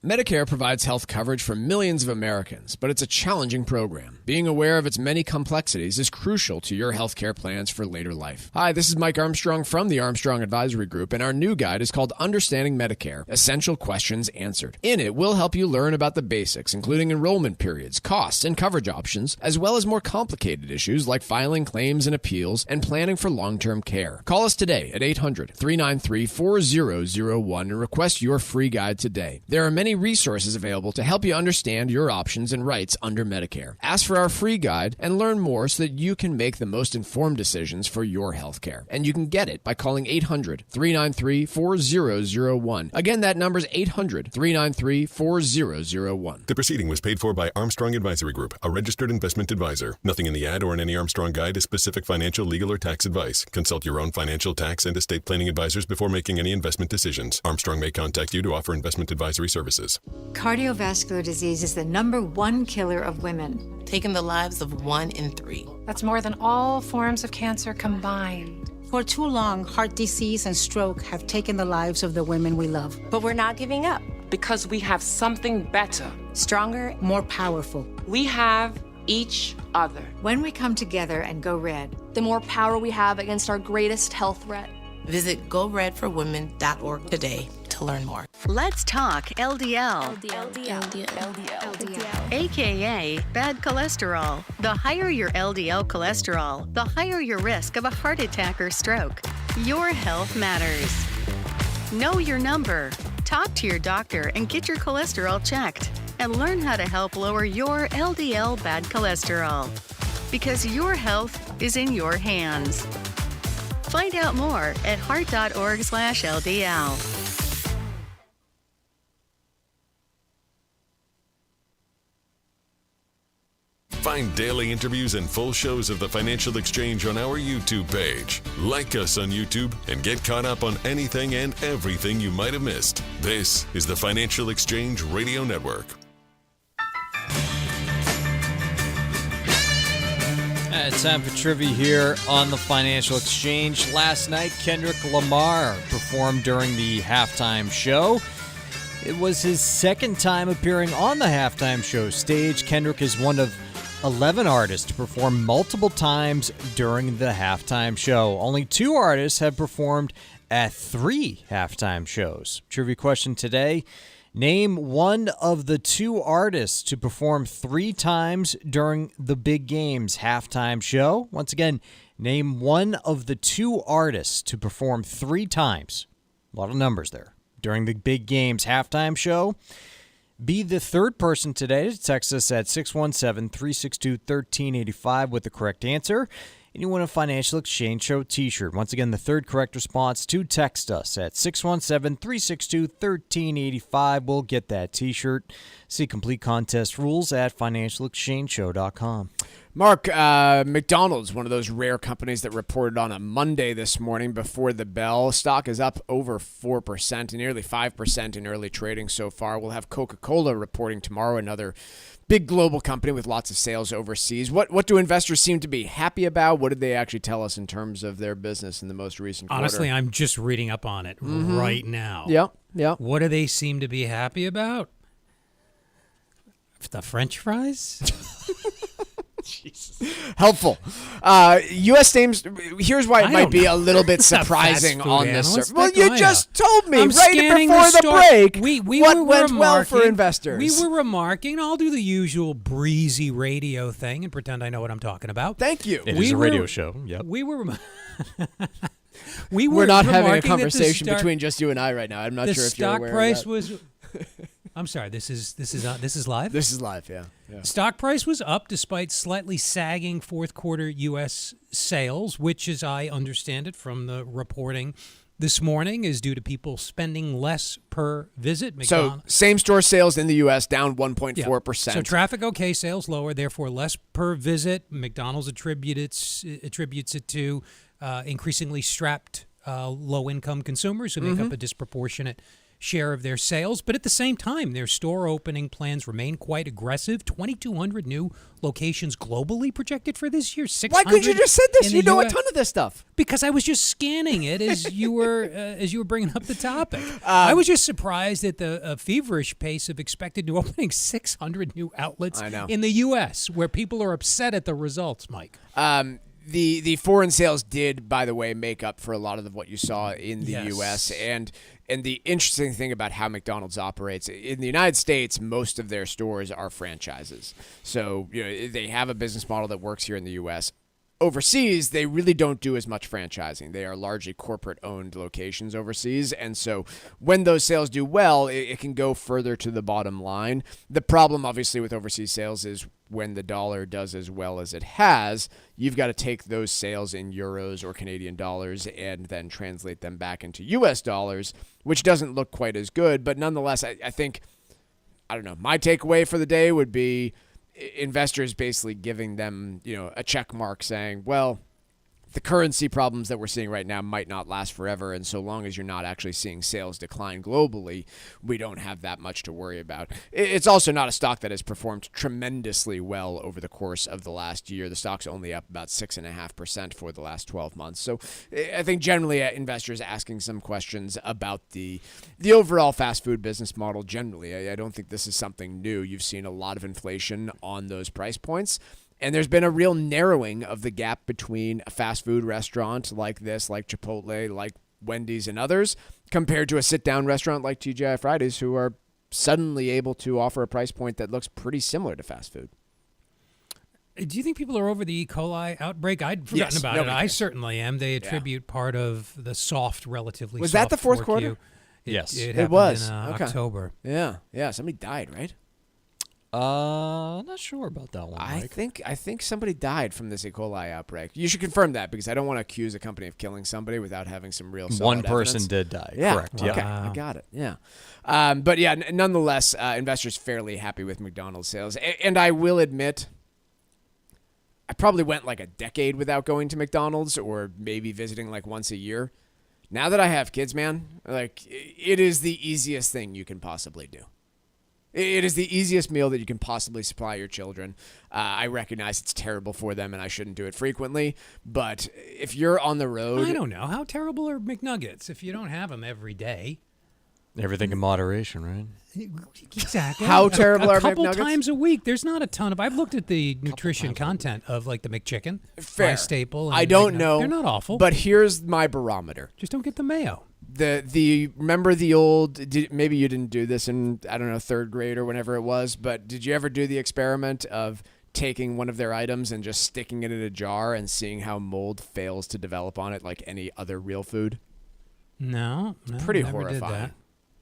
Medicare provides health coverage for millions of Americans, but it's a challenging program. Being aware of its many complexities is crucial to your health care plans for later life. Hi, this is Mike Armstrong from the Armstrong Advisory Group, and our new guide is called Understanding Medicare, Essential Questions Answered. In it, we'll help you learn about the basics, including enrollment periods, costs, and coverage options, as well as more complicated issues like filing claims and appeals and planning for long-term care. Call us today at 800-393-4001 and request your free guide today. There are many resources available to help you understand your options and rights under Medicare. Ask for our free guide and learn more so that you can make the most informed decisions for your health care. And you can get it by calling 800-393-4001. Again, that number is 800-393-4001. The proceeding was paid for by Armstrong Advisory Group, a registered investment advisor. Nothing in the ad or in any Armstrong guide is specific financial, legal, or tax advice. Consult your own financial, tax, and estate planning advisors before making any investment decisions. Armstrong may contact you to offer investment advisory services. Cardiovascular disease is the #1 killer of women, taking the lives of 1 in 3. That's more than all forms of cancer combined. For too long, heart disease and stroke have taken the lives of the women we love. But we're not giving up. Because we have something better. Stronger, more powerful. We have each other. When we come together and go red, the more power we have against our greatest health threat. Visit GoRedForWomen.org today to learn more. Let's talk LDL. AKA bad cholesterol. The higher your LDL cholesterol, the higher your risk of a heart attack or stroke. Your health matters. Know your number. Talk to your doctor and get your cholesterol checked. And learn how to help lower your LDL bad cholesterol. Because your health is in your hands. Find out more at heart.org/LDL. Find daily interviews and full shows of the Financial Exchange on our YouTube page. Like us on YouTube and get caught up on anything and everything you might have missed. This is the Financial Exchange Radio Network. It's time for trivia here on the Financial Exchange. Last night, Kendrick Lamar performed during the halftime show. It was his second time appearing on the halftime show stage. Kendrick is one of 11 artists to perform multiple times during the halftime show. Only 2 artists have performed at 3 halftime shows. Trivia question today. Name one of the 2 artists to perform 3 times during the Big Game's halftime show. Once again, name one of the 2 artists to perform 3 times. A lot of numbers there. During the Big Game's halftime show. Be the third person today to text us at 617-362-1385 with the correct answer. And you win a Financial Exchange Show t-shirt. Once again, the third correct response to text us at 617-362-1385. We'll get that t-shirt. See complete contest rules at financialexchangeshow.com. Mark, McDonald's, one of those rare companies that reported on a Monday this morning before the bell. Stock is up over 4%, nearly 5% in early trading so far. We'll have Coca-Cola reporting tomorrow, another big global company with lots of sales overseas. What do investors seem to be happy about? What did they actually tell us in terms of their business in the most recent quarter? Honestly, I'm just reading up on it right now. Yeah. What do they seem to be happy about? The French fries? Jesus. Helpful. U.S. names, here's why it might be a little bit surprising on this surface. Well, you just told me right before the break what went well for investors. We were remarking, I'll do the usual breezy radio thing and pretend I know what I'm talking about. Thank you. It is a radio show. Yep. We're not having a conversation between just you and I right now. I'm not sure if you're aware of that. The stock price was... I'm sorry. This is live. This is live. Yeah. Stock price was up despite slightly sagging fourth quarter U.S. sales, which, as I understand it from the reporting this morning, is due to people spending less per visit. So same store sales in the U.S. down 1.4%. So traffic okay, sales lower, therefore less per visit. McDonald's attributes it to increasingly strapped low income consumers who make up a disproportionate share of their sales. But at the same time, their store opening plans remain quite aggressive. 2,200 new locations globally projected for this year. 600. Why couldn't you just said this? in You the know a US. ton of this stuff. Because I was just scanning it as you were bringing up the topic. I was just surprised at the feverish pace of expected new opening 600 new outlets in the U.S., where people are upset at the results, Mike. The foreign sales did, by the way, make up for a lot of what you saw in the U.S. And the interesting thing about how McDonald's operates, in the United States, most of their stores are franchises. So they have a business model that works here in the U.S. Overseas, they really don't do as much franchising. They are largely corporate-owned locations overseas, and so when those sales do well, it can go further to the bottom line. The problem, obviously, with overseas sales is when the dollar does as well as it has, you've got to take those sales in euros or Canadian dollars and then translate them back into U.S. dollars, which doesn't look quite as good. But nonetheless, I think, I don't know, my takeaway for the day would be investors basically giving them, a check mark saying, well, the currency problems that we're seeing right now might not last forever, and so long as you're not actually seeing sales decline globally, we don't have that much to worry about. It's also not a stock that has performed tremendously well over the course of the last year. The stock's only up about 6.5% for the last 12 months. So I think generally investors asking some questions about the overall fast food business model generally. I don't think this is something new. You've seen a lot of inflation on those price points. And there's been a real narrowing of the gap between a fast food restaurant like this, like Chipotle, like Wendy's and others, compared to a sit-down restaurant like TGI Fridays, who are suddenly able to offer a price point that looks pretty similar to fast food. Do you think people are over the E. coli outbreak? I'd forgotten about it. I certainly am. They attribute part of the relatively was soft that the fourth 4Q. quarter? Yes. It It was. in Okay. October. Yeah. Somebody died, right? Not sure about that one, Mike. I think somebody died from this E. coli outbreak. You should confirm that because I don't want to accuse a company of killing somebody without having some real solid One person evidence. did die. Yeah. Correct. Okay. Yeah. I got it. Yeah. But yeah, nonetheless, investors fairly happy with McDonald's sales. And I will admit, I probably went like a decade without going to McDonald's or maybe visiting like once a year. Now that I have kids, man, like it is the easiest thing you can possibly do. It is the easiest meal that you can possibly supply your children. I recognize it's terrible for them and I shouldn't do it frequently, but if you're on the road... I don't know. How terrible are McNuggets if you don't have them every day? Everything in moderation, right? Exactly. How terrible are A couple McNuggets? times a week. There's not a ton of... I've looked at the nutrition content of like the McChicken. Fair. My staple. And I don't McNuggets. know. They're not awful. But here's my barometer. Just don't get the mayo. Remember the old, maybe you didn't do this in, I don't know, third grade or whenever it was, but did you ever do the experiment of taking one of their items and just sticking it in a jar and seeing how mold fails to develop on it like any other real food? No. Pretty never did horrifying. that.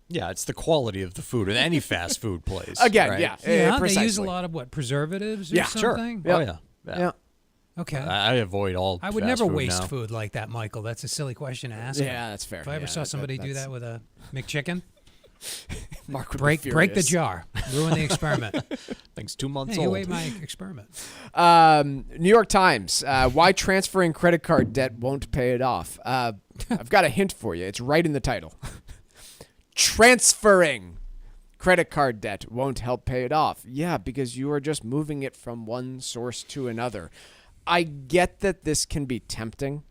Yeah, it's the quality of the food in any fast food place. Again, right? yeah. Yeah, precisely. they use a lot of preservatives or Yeah, Sure. something? Oh, yeah. Yeah. Okay. I avoid all I would fast never food waste now. food like that, Michael. That's a silly question to ask. Yeah, that's fair. If I ever Yeah, saw somebody do that's- that with a McChicken, Mark would break be the furious. jar, ruin the experiment. Thing's 2 months Hey, old. you ate my experiment. New York Times, why transferring credit card debt won't pay it off. I've got a hint for you. It's right in the title. Transferring credit card debt won't help pay it off. Yeah, because you are just moving it from one source to another. I get that this can be tempting.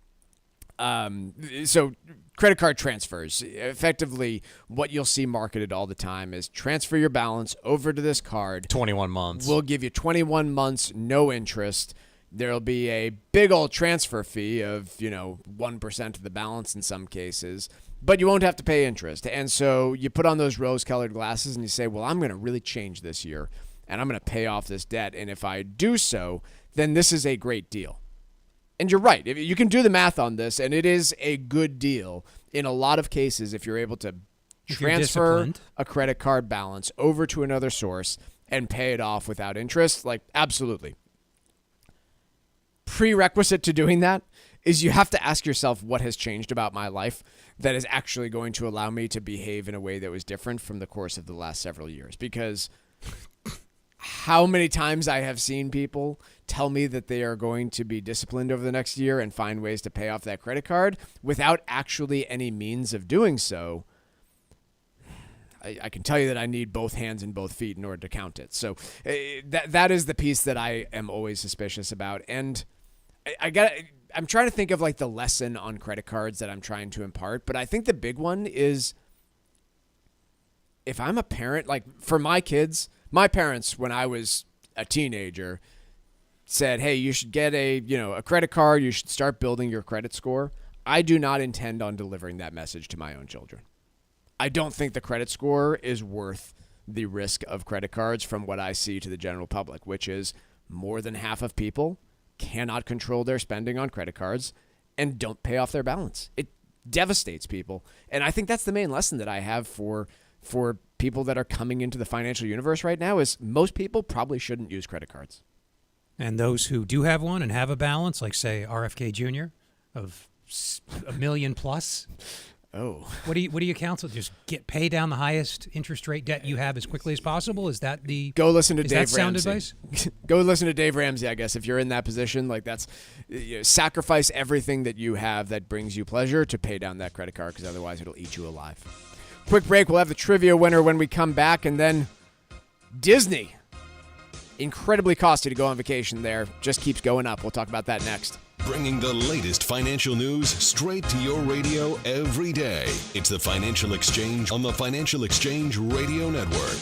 So credit card transfers, effectively what you'll see marketed all the time is transfer your balance over to this card. 21 months. We'll give you 21 months, no interest. There'll be a big old transfer fee of, 1% of the balance in some cases, but you won't have to pay interest. And so you put on those rose-colored glasses and you say, well, I'm going to really change this year and I'm going to pay off this debt. And if I do so, then this is a great deal. And you're right. You can do the math on this, and it is a good deal in a lot of cases if you're able to transfer a credit card balance over to another source and pay it off without interest. Like, absolutely. Prerequisite to doing that is you have to ask yourself what has changed about my life that is actually going to allow me to behave in a way that was different from the course of the last several years. Because how many times I have seen people tell me that they are going to be disciplined over the next year and find ways to pay off that credit card without actually any means of doing so. I can tell you that I need both hands and both feet in order to count it. So that is the piece that I am always suspicious about. And I'm trying to think of like the lesson on credit cards that I'm trying to impart. But I think the big one is, if I'm a parent, like for my kids, my parents, when I was a teenager, said, hey, you should get a credit card. You should start building your credit score. I do not intend on delivering that message to my own children. I don't think the credit score is worth the risk of credit cards from what I see to the general public, which is more than half of people cannot control their spending on credit cards and don't pay off their balance. It devastates people. And I think that's the main lesson that I have for people that are coming into the financial universe right now is most people probably shouldn't use credit cards. And those who do have one and have a balance, like, say, RFK Jr. of $1 million plus. Oh. What do you counsel? Just pay down the highest interest rate debt you have as quickly as possible? Is that the Go listen to is Dave that sound Ramsey. advice? Go listen to Dave Ramsey, I guess, if you're in that position. Like that's sacrifice everything that you have that brings you pleasure to pay down that credit card, because otherwise it'll eat you alive. Quick break. We'll have the trivia winner when we come back, and then Disney. Incredibly costly to go on vacation there. Just keeps going up. We'll talk about that next. Bringing the latest financial news straight to your radio every day. It's the Financial Exchange on the Financial Exchange Radio Network.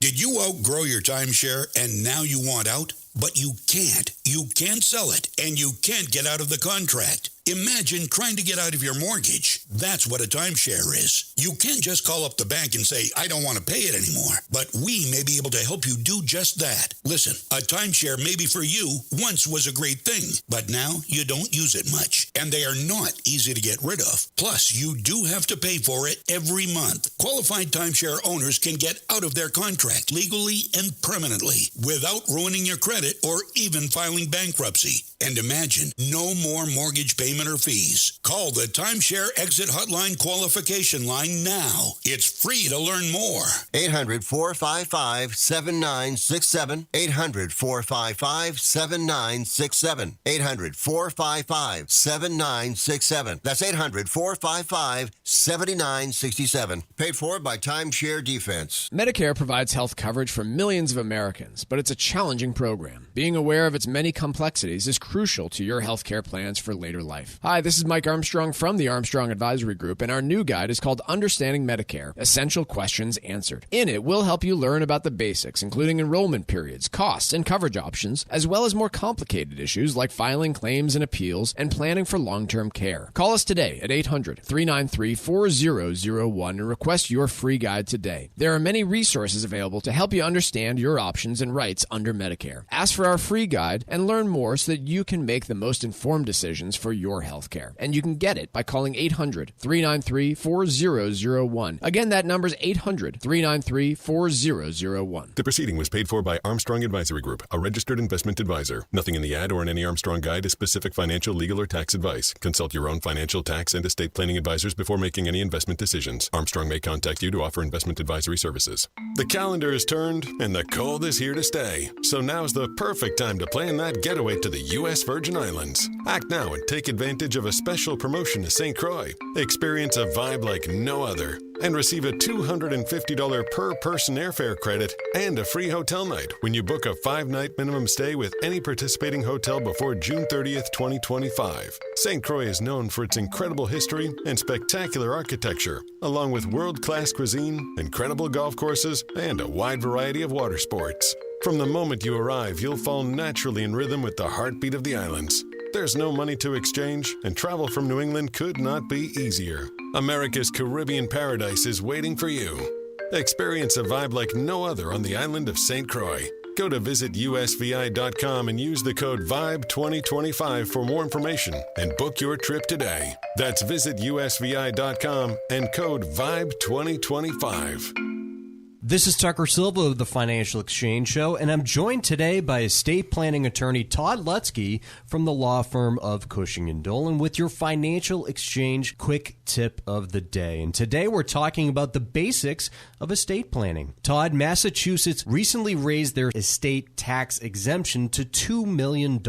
Did you outgrow your timeshare and now you want out? But you can't. You can't sell it, and you can't get out of the contract. Imagine trying to get out of your mortgage. That's what a timeshare is. You can't just call up the bank and say, I don't want to pay it anymore. But we may be able to help you do just that. Listen, a timeshare maybe for you once was a great thing, but now you don't use it much, and they are not easy to get rid of. Plus, you do have to pay for it every month. Qualified timeshare owners can get out of their contract legally and permanently without ruining your credit or even filing bankruptcy. And imagine no more mortgage payment or fees. Call the Timeshare Exit Hotline qualification line now. It's free to learn more. 800-455-7967. 800-455-7967. 800-455-7967. That's 800-455-7967. Paid for by Timeshare Defense. Medicare provides health coverage for millions of Americans, but it's a challenging program. Being aware of its many complexities is crucial to your health care plans for later life. Hi, this is Mike Armstrong from the Armstrong Advisory Group, and our new guide is called Understanding Medicare, Essential Questions Answered. In it, we'll help you learn about the basics, including enrollment periods, costs, and coverage options, as well as more complicated issues like filing claims and appeals and planning for long-term care. Call us today at 800-393-4001 and request your free guide today. There are many resources available to help you understand your options and rights under Medicare. Ask for our free guide and learn more so that you can make the most informed decisions for your health care. And you can get it by calling 800-393-4001. Again, that number is 800-393-4001. The proceeding was paid for by Armstrong Advisory Group, a registered investment advisor. Nothing in the ad or in any Armstrong guide is specific financial, legal, or tax advice. Consult your own financial, tax, and estate planning advisors before making any investment decisions. Armstrong may contact you to offer investment advisory services. The calendar is turned, and the cold is here to stay. So now's the perfect time to plan that getaway to the U.S. Virgin Islands. Act now and take advantage of a special promotion to St. Croix. Experience a vibe like no other and receive a $250 per person airfare credit and a free hotel night when you book a 5-night minimum stay with any participating hotel before June 30th, 2025. St. Croix is known for its incredible history and spectacular architecture, along with world-class cuisine, incredible golf courses, and a wide variety of water sports. From the moment you arrive, you'll fall naturally in rhythm with the heartbeat of the islands. There's no money to exchange, and travel from New England could not be easier. America's Caribbean paradise is waiting for you. Experience a vibe like no other on the island of St. Croix. Go to visitusvi.com and use the code VIBE2025 for more information and book your trip today. That's visitusvi.com and code VIBE2025. This is Tucker Silva of the Financial Exchange Show, and I'm joined today by estate planning attorney Todd Lutzke from the law firm of Cushing & Dolan with your Financial Exchange quick tip of the day. And today we're talking about the basics of estate planning. Todd, Massachusetts recently raised their estate tax exemption to $2 million.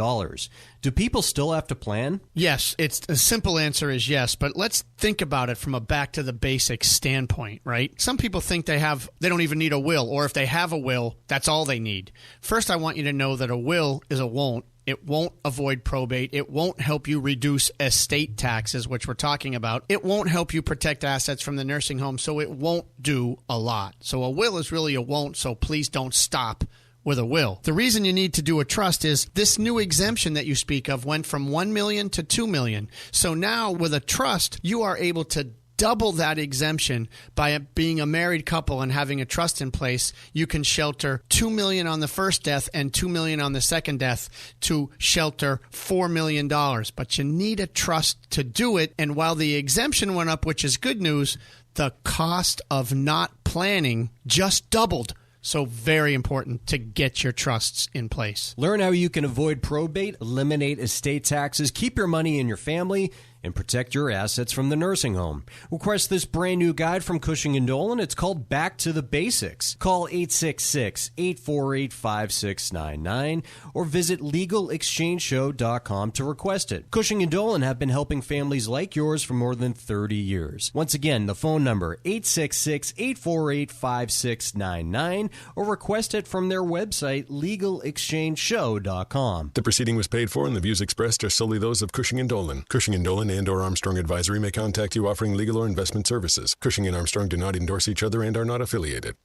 Do people still have to plan? Yes, it's a simple answer is yes, but let's think about it from a back to the basics standpoint, right? Some people think they don't even need a will, or if they have a will, that's all they need. First, I want you to know that a will is a won't. It won't avoid probate. It won't help you reduce estate taxes, which we're talking about. It won't help you protect assets from the nursing home, so it won't do a lot. So a will is really a won't, so please don't stop with a will. The reason you need to do a trust is this new exemption that you speak of went from $1 million to $2 million. So now with a trust, you are able to double that exemption by being a married couple and having a trust in place. You can shelter $2 million on the first death and $2 million on the second death to shelter $4 million. But you need a trust to do it. And while the exemption went up, which is good news, the cost of not planning just doubled. So very important to get your trusts in place. Learn how you can avoid probate, eliminate estate taxes, keep your money in your family, and protect your assets from the nursing home. Request this brand new guide from Cushing & Dolan. It's called Back to the Basics. Call 866-848-5699 or visit LegalExchangeShow.com to request it. Cushing & Dolan have been helping families like yours for more than 30 years. Once again, the phone number 866-848-5699 or request it from their website, LegalExchangeShow.com. The proceeding was paid for and the views expressed are solely those of Cushing & Dolan. Cushing & Dolan and or Armstrong Advisory may contact you offering legal or investment services. Cushing and Armstrong do not endorse each other and are not affiliated.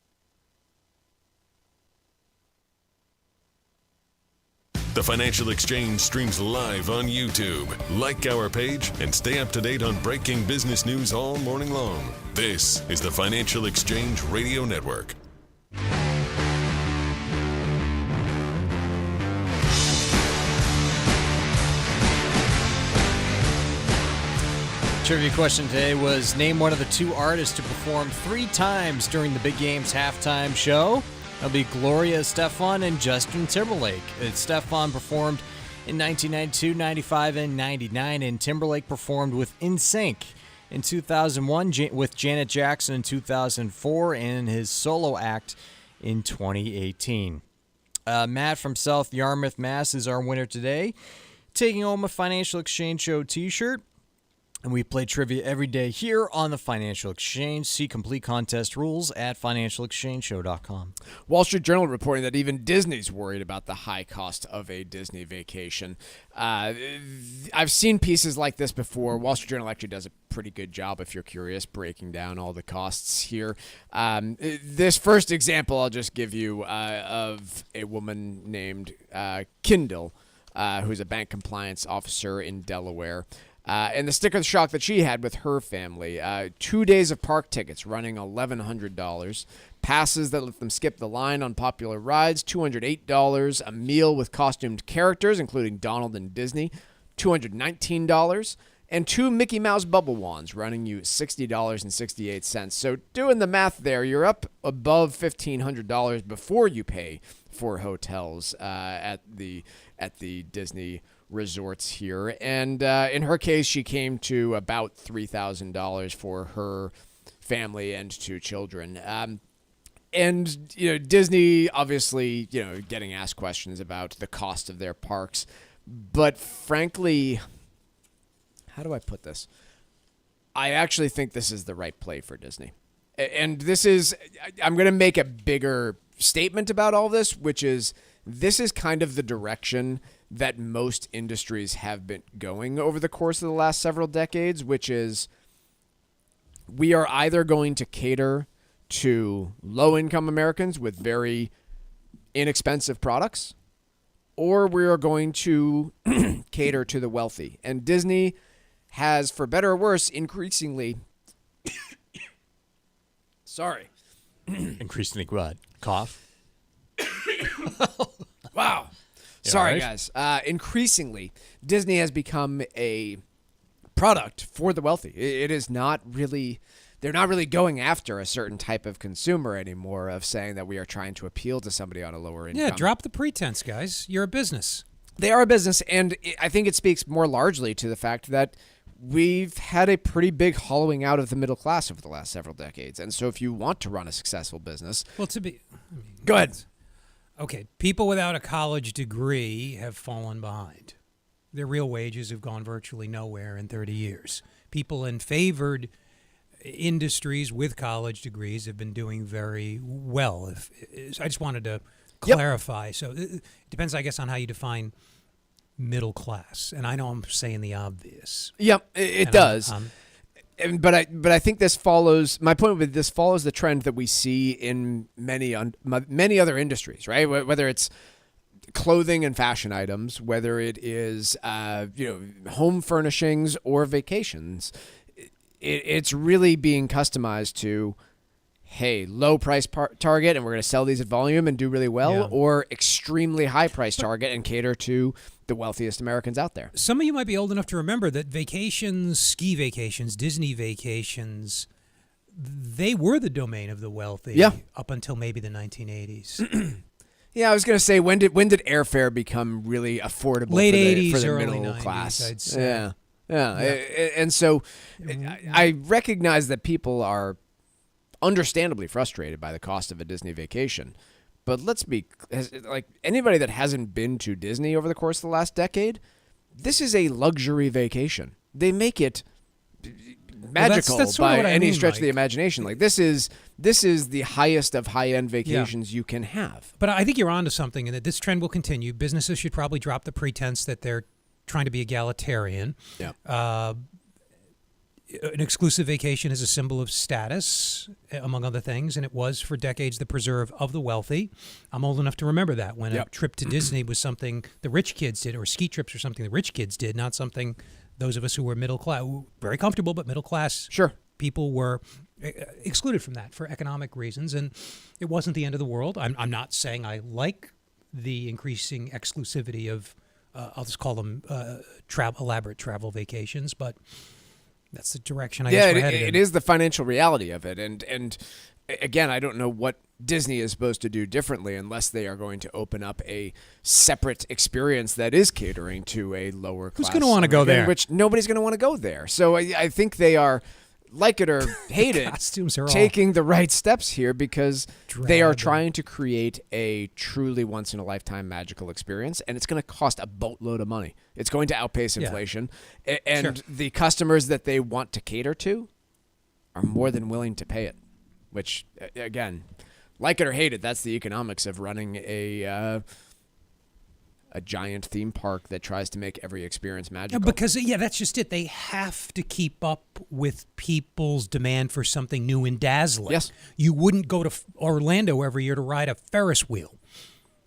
The Financial Exchange streams live on YouTube. Like our page and stay up to date on breaking business news all morning long. This is the Financial Exchange Radio Network. Trivia question today was, name one of the two artists to perform 3 times during the Big Game's halftime show. That'll be Gloria Estefan and Justin Timberlake. Estefan performed in 1992, 95, and 99, and Timberlake performed with NSYNC in 2001, with Janet Jackson in 2004, and his solo act in 2018. Matt from South Yarmouth, Mass. is our winner today, taking home a Financial Exchange Show t-shirt. And we play trivia every day here on the Financial Exchange. See complete contest rules at financialexchangeshow.com. Wall Street Journal reporting that even Disney's worried about the high cost of a Disney vacation. I've seen pieces like this before. Wall Street Journal actually does a pretty good job, if you're curious, breaking down all the costs here. This first example I'll just give you of a woman named Kendall, who's a bank compliance officer in Delaware. And the sticker shock that she had with her family, 2 days of park tickets running $1,100, passes that let them skip the line on popular rides, $208, a meal with costumed characters, including Donald and Disney, $219, and 2 Mickey Mouse bubble wands running you $60.68. So doing the math there, you're up above $1,500 before you pay for hotels at the Disney resorts here. And in her case, she came to about $3,000 for her family and 2 children. And, Disney, obviously, getting asked questions about the cost of their parks. But frankly, how do I put this? I actually think this is the right play for Disney. And I'm going to make a bigger statement about all this, which is this is kind of the direction that most industries have been going over the course of the last several decades, which is we are either going to cater to low-income Americans with very inexpensive products, or we are going to cater to the wealthy. And Disney has, for better or worse, increasingly... Sorry. Increasingly what? Cough? Wow. Sorry, guys. Increasingly, Disney has become a product for the wealthy. It is not really... They're not really going after a certain type of consumer anymore of saying that we are trying to appeal to somebody on a lower income. Yeah, drop the pretense, guys. You're a business. They are a business, and I think it speaks more largely to the fact that we've had a pretty big hollowing out of the middle class over the last several decades. And so if you want to run a successful business... Well, go ahead. Okay, people without a college degree have fallen behind. Their real wages have gone virtually nowhere in 30 years. People in favored industries with college degrees have been doing very well. I just wanted to clarify. So it depends, I guess, on how you define middle class. And I know I'm saying the obvious. Yep, it does. But I think this follows, my point with this follows the trend that we see in many other industries, right? Whether it's clothing and fashion items, whether it is home furnishings or vacations, it's really being customized to, hey, low price target and we're going to sell these at volume and do really well, or extremely high price target and cater to the wealthiest Americans out there. Some of you might be old enough to remember that vacations, ski vacations, Disney vacations, they were the domain of the wealthy up until maybe the 1980s. Yeah, I was going to say, when did airfare become really affordable Late for 80s, the early middle 90s, class? I'd say. Yeah. And so I recognize that people are understandably frustrated by the cost of a Disney vacation. But let's be like, anybody that hasn't been to Disney over the course of the last decade, this is a luxury vacation. They make it magical that's by any mean, stretch Mike. of the imagination. Like this is the highest of high-end vacations you can have. But I think you're onto something, and that this trend will continue. Businesses should probably drop the pretense that they're trying to be egalitarian. Yeah. An exclusive vacation is a symbol of status, among other things, and it was for decades the preserve of the wealthy. I'm old enough to remember that when a trip to Disney was something the rich kids did, or ski trips were something the rich kids did, not something those of us who were middle class, very comfortable, but middle class people were excluded from that for economic reasons, and it wasn't the end of the world. I'm not saying I like the increasing exclusivity of, I'll just call them elaborate travel vacations, but that's the direction I guess we're headed in. It is the financial reality of it. And again, I don't know what Disney is supposed to do differently unless they are going to open up a separate experience that is catering to a lower class. Who's going to want to go there? Which nobody's going to want to go there. So I think they are, like it or hate it, costumes are taking the right steps here because they are trying to create a truly once-in-a-lifetime magical experience, and it's going to cost a boatload of money. It's going to outpace inflation, and the customers that they want to cater to are more than willing to pay it, which, again, like it or hate it, that's the economics of running a giant theme park that tries to make every experience magical. Because, that's just it. They have to keep up with people's demand for something new and dazzling. Yes. You wouldn't go to Orlando every year to ride a Ferris wheel.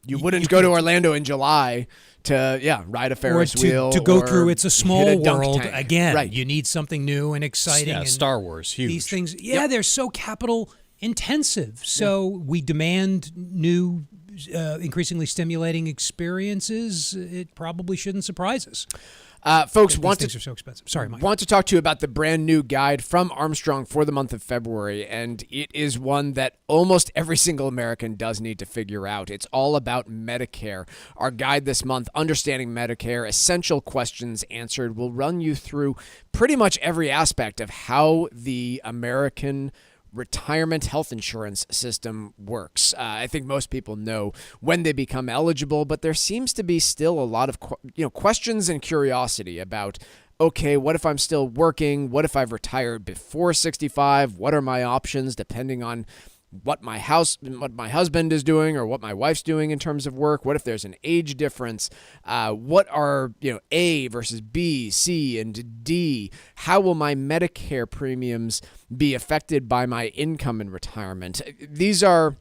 You wouldn't go to Orlando in July to, ride a Ferris wheel. To go through It's a Small World tank. again. Right. You need something new and exciting. Yeah, and Star Wars, huge. These things, they're so capital intensive. So we demand new, increasingly stimulating experiences. It probably shouldn't surprise us. Folks things are so expensive. Sorry, Mike. Want to talk to you about the brand new guide from Armstrong for the month of February, and it is one that almost every single American does need to figure out. It's all about Medicare. Our guide this month, Understanding Medicare, Essential Questions Answered, will run you through pretty much every aspect of how the American retirement health insurance system works. I think most people know when they become eligible, but there seems to be still a lot of questions and curiosity about, okay, what if I'm still working? What if I've retired before 65? What are my options depending on what my husband is doing or what my wife's doing in terms of work? What if there's an age difference? What are, A versus B, C, and D? How will my Medicare premiums be affected by my income in retirement? These are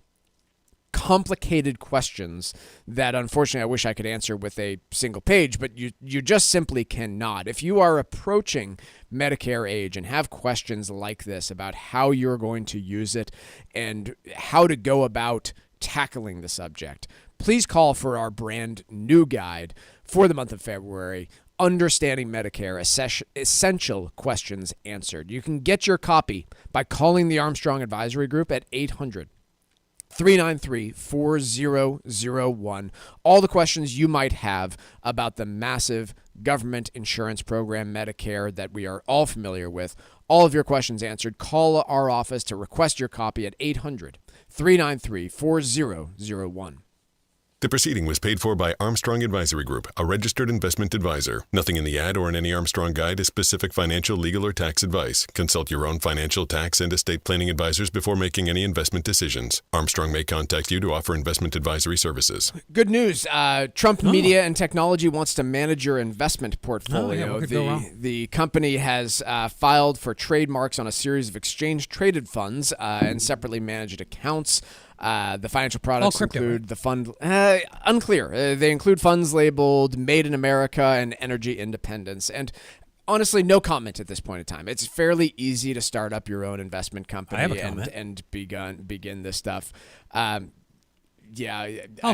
complicated questions that unfortunately I wish I could answer with a single page, but you just simply cannot. If you are approaching Medicare age and have questions like this about how you're going to use it and how to go about tackling the subject, please call for our brand new guide for the month of February, Understanding Medicare, Essential Questions Answered. You can get your copy by calling the Armstrong Advisory Group at 800-393-4001. All the questions you might have about the massive government insurance program, Medicare, that we are all familiar with. All of your questions answered. Call our office to request your copy at 800-393-4001. The proceeding was paid for by Armstrong Advisory Group, a registered investment advisor. Nothing in the ad or in any Armstrong guide is specific financial, legal, or tax advice. Consult your own financial, tax, and estate planning advisors before making any investment decisions. Armstrong may contact you to offer investment advisory services. Good news. Trump Media and Technology wants to manage your investment portfolio. what could go wrong? The company has filed for trademarks on a series of exchange-traded funds and separately managed accounts. The financial products include the fund, unclear. They include funds labeled Made in America and Energy Independence. And honestly, no comment at this point in time. It's fairly easy to start up your own investment company and begin this stuff. I'll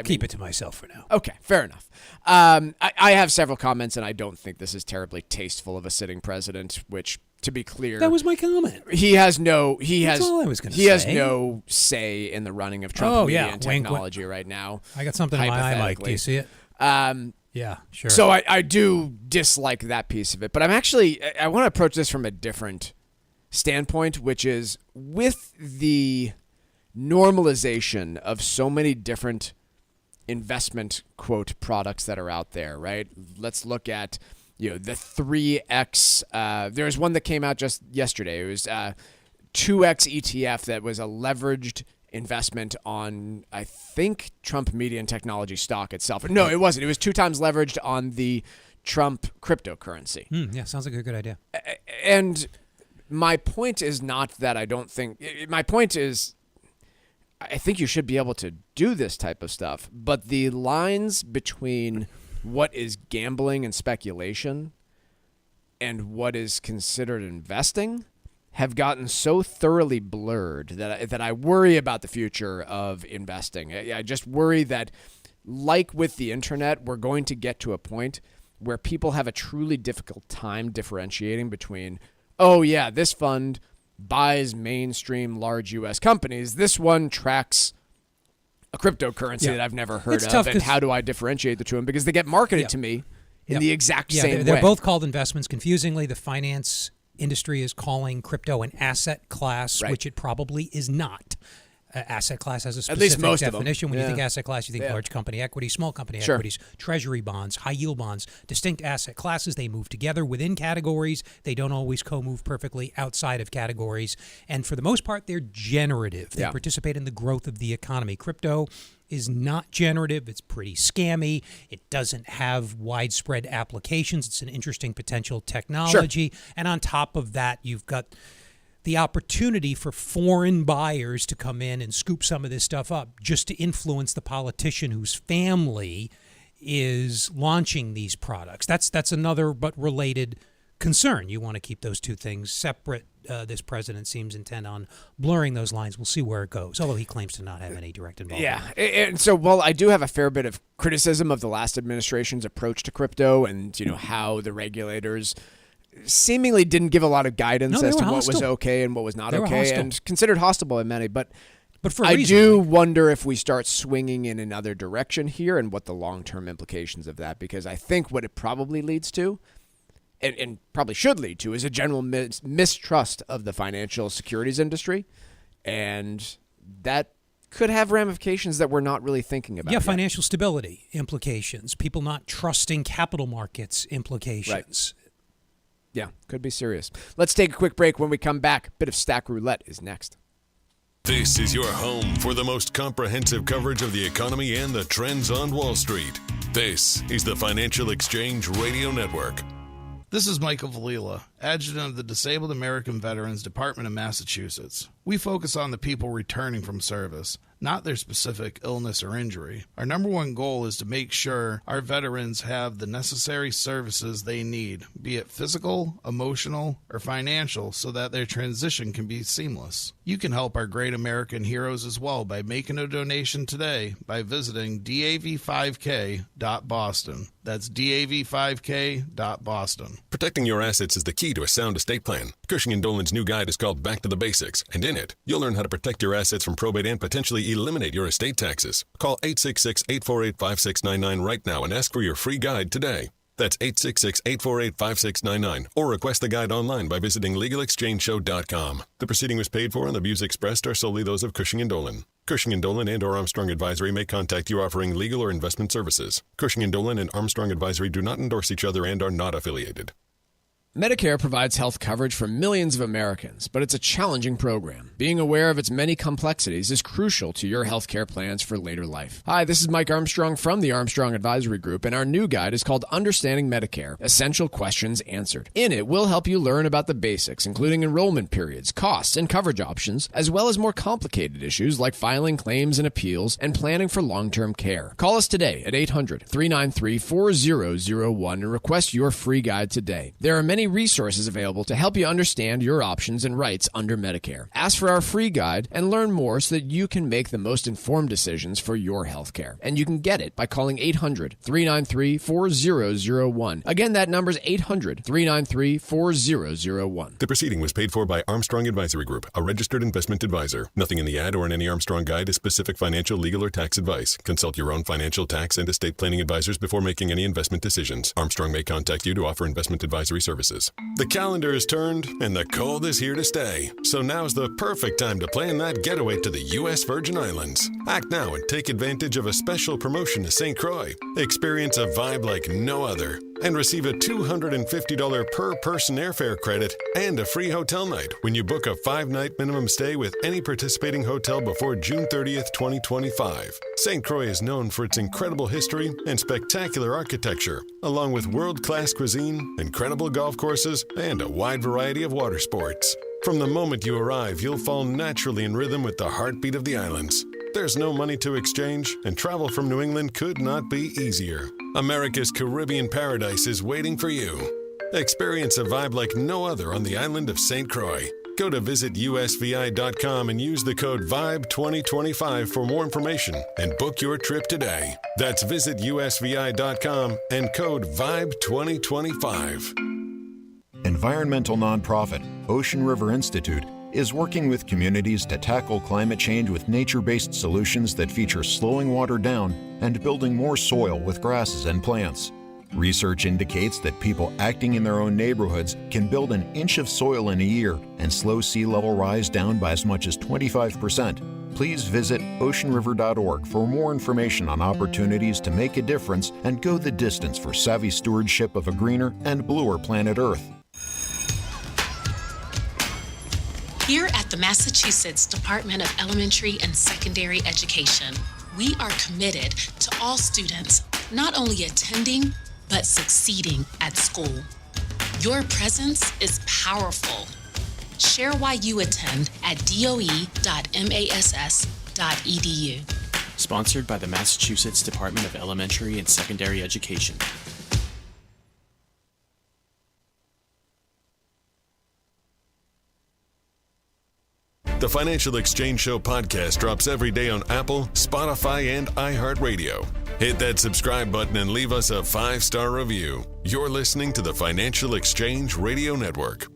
keep it to myself for now. Okay, fair enough. I have several comments, and I don't think this is terribly tasteful of a sitting president, which, to be clear, that was my comment. That's all I was going to say. He has no say in the running of Trump Media and Wink, Technology wink. right now. I got something in my eye, Mike. Do you see it? Yeah, sure. So I do dislike that piece of it, but I want to approach this from a different standpoint, which is with the normalization of so many different investment quote products that are out there, right? Let's look at the 3X. There's one that came out just yesterday. It was 2X ETF that was a leveraged investment on, I think, Trump Media and Technology stock itself. No, it wasn't. It was 2 times leveraged on the Trump cryptocurrency. Yeah, sounds like a good idea. And my point is not that I don't think. My point is, I think you should be able to do this type of stuff, but the lines between what is gambling and speculation and what is considered investing have gotten so thoroughly blurred that I worry about the future of investing. I just worry that, like with the internet, we're going to get to a point where people have a truly difficult time differentiating between, oh yeah, this fund buys mainstream large U.S. companies. This one tracks a cryptocurrency that I've never heard of, and how do I differentiate the two of them? Because they get marketed to me in the exact same way. They're both called investments. Confusingly, the finance industry is calling crypto an asset class, which it probably is not. Asset class has a specific definition. When you think asset class, you think large company equities, small company equities, treasury bonds, high yield bonds, distinct asset classes. They move together within categories. They don't always co-move perfectly outside of categories. And for the most part, they're generative. They participate in the growth of the economy. Crypto is not generative. It's pretty scammy. It doesn't have widespread applications. It's an interesting potential technology. And on top of that, you've got the opportunity for foreign buyers to come in and scoop some of this stuff up just to influence the politician whose family is launching these products. That's another but related concern. You want to keep those two things separate. This president seems intent on blurring those lines. We'll see where it goes, although he claims to not have any direct involvement. Yeah, and so while I do have a fair bit of criticism of the last administration's approach to crypto and how the regulators seemingly didn't give a lot of guidance as to what was okay and what was not okay, and considered hostile by many. But for I do wonder if we start swinging in another direction here and what the long-term implications of that, because I think what it probably leads to, and probably should lead to, is a general mistrust of the financial securities industry, and that could have ramifications that we're not really thinking about. Yeah, financial stability implications, people not trusting capital markets implications. Right. Yeah, could be serious. Let's take a quick break. When we come back, a bit of Stack Roulette is next. This is your home for the most comprehensive coverage of the economy and the trends on Wall Street. This is the Financial Exchange Radio Network. This is Michael Valila, Adjutant of the Disabled American Veterans Department of Massachusetts. We focus on the people returning from service, not their specific illness or injury. Our number one goal is to make sure our veterans have the necessary services they need, be it physical, emotional, or financial, so that their transition can be seamless. You can help our great American heroes as well by making a donation today by visiting dav5k.boston. That's dav5k.boston. Protecting your assets is the key to a sound estate plan. Cushing & Dolan's new guide is called Back to the Basics, and in it, you'll learn how to protect your assets from probate and potentially eliminate your estate taxes. Call 866-848-5699 right now and ask for your free guide today. That's 866-848-5699, or request the guide online by visiting LegalExchangeShow.com. The proceeding was paid for and the views expressed are solely those of Cushing & Dolan. Cushing & Dolan and or Armstrong Advisory may contact you offering legal or investment services. Cushing & Dolan and Armstrong Advisory do not endorse each other and are not affiliated. Medicare provides health coverage for millions of Americans, but it's a challenging program. Being aware of its many complexities is crucial to your health care plans for later life. Hi, this is Mike Armstrong from the Armstrong Advisory Group, and our new guide is called Understanding Medicare, Essential Questions Answered. In it, we'll help you learn about the basics, including enrollment periods, costs, and coverage options, as well as more complicated issues like filing claims and appeals and planning for long-term care. Call us today at 800-393-4001 and request your free guide today. There are many resources available to help you understand your options and rights under Medicare. Ask for our free guide and learn more so that you can make the most informed decisions for your health care. And you can get it by calling 800-393-4001. Again, that number is 800-393-4001. The proceeding was paid for by Armstrong Advisory Group, a registered investment advisor. Nothing in the ad or in any Armstrong guide is specific financial, legal, or tax advice. Consult your own financial, tax, and estate planning advisors before making any investment decisions. Armstrong may contact you to offer investment advisory services. The calendar is turned and the cold is here to stay. So now's the perfect time to plan that getaway to the U.S. Virgin Islands. Act now and take advantage of a special promotion to St. Croix. Experience a vibe like no other and receive a $250 per person airfare credit and a free hotel night when you book a 5-night minimum stay with any participating hotel before June 30th, 2025. St. Croix is known for its incredible history and spectacular architecture, along with world-class cuisine, incredible golf courses, and a wide variety of water sports. From the moment you arrive, you'll fall naturally in rhythm with the heartbeat of the islands. There's no money to exchange, and travel from New England could not be easier. America's Caribbean paradise is waiting for you. Experience a vibe like no other on the island of St. Croix. Go to visitusvi.com and use the code VIBE2025 for more information and book your trip today. That's visitusvi.com and code VIBE2025. Environmental nonprofit Ocean River Institute is working with communities to tackle climate change with nature-based solutions that feature slowing water down and building more soil with grasses and plants. Research indicates that people acting in their own neighborhoods can build an inch of soil in a year and slow sea level rise down by as much as 25%. Please visit oceanriver.org for more information on opportunities to make a difference and go the distance for savvy stewardship of a greener and bluer planet Earth. Here at the Massachusetts Department of Elementary and Secondary Education, we are committed to all students not only attending, but succeeding at school. Your presence is powerful. Share why you attend at doe.mass.edu. Sponsored by the Massachusetts Department of Elementary and Secondary Education. The Financial Exchange Show podcast drops every day on Apple, Spotify, and iHeartRadio. Hit that subscribe button and leave us a 5-star review. You're listening to the Financial Exchange Radio Network.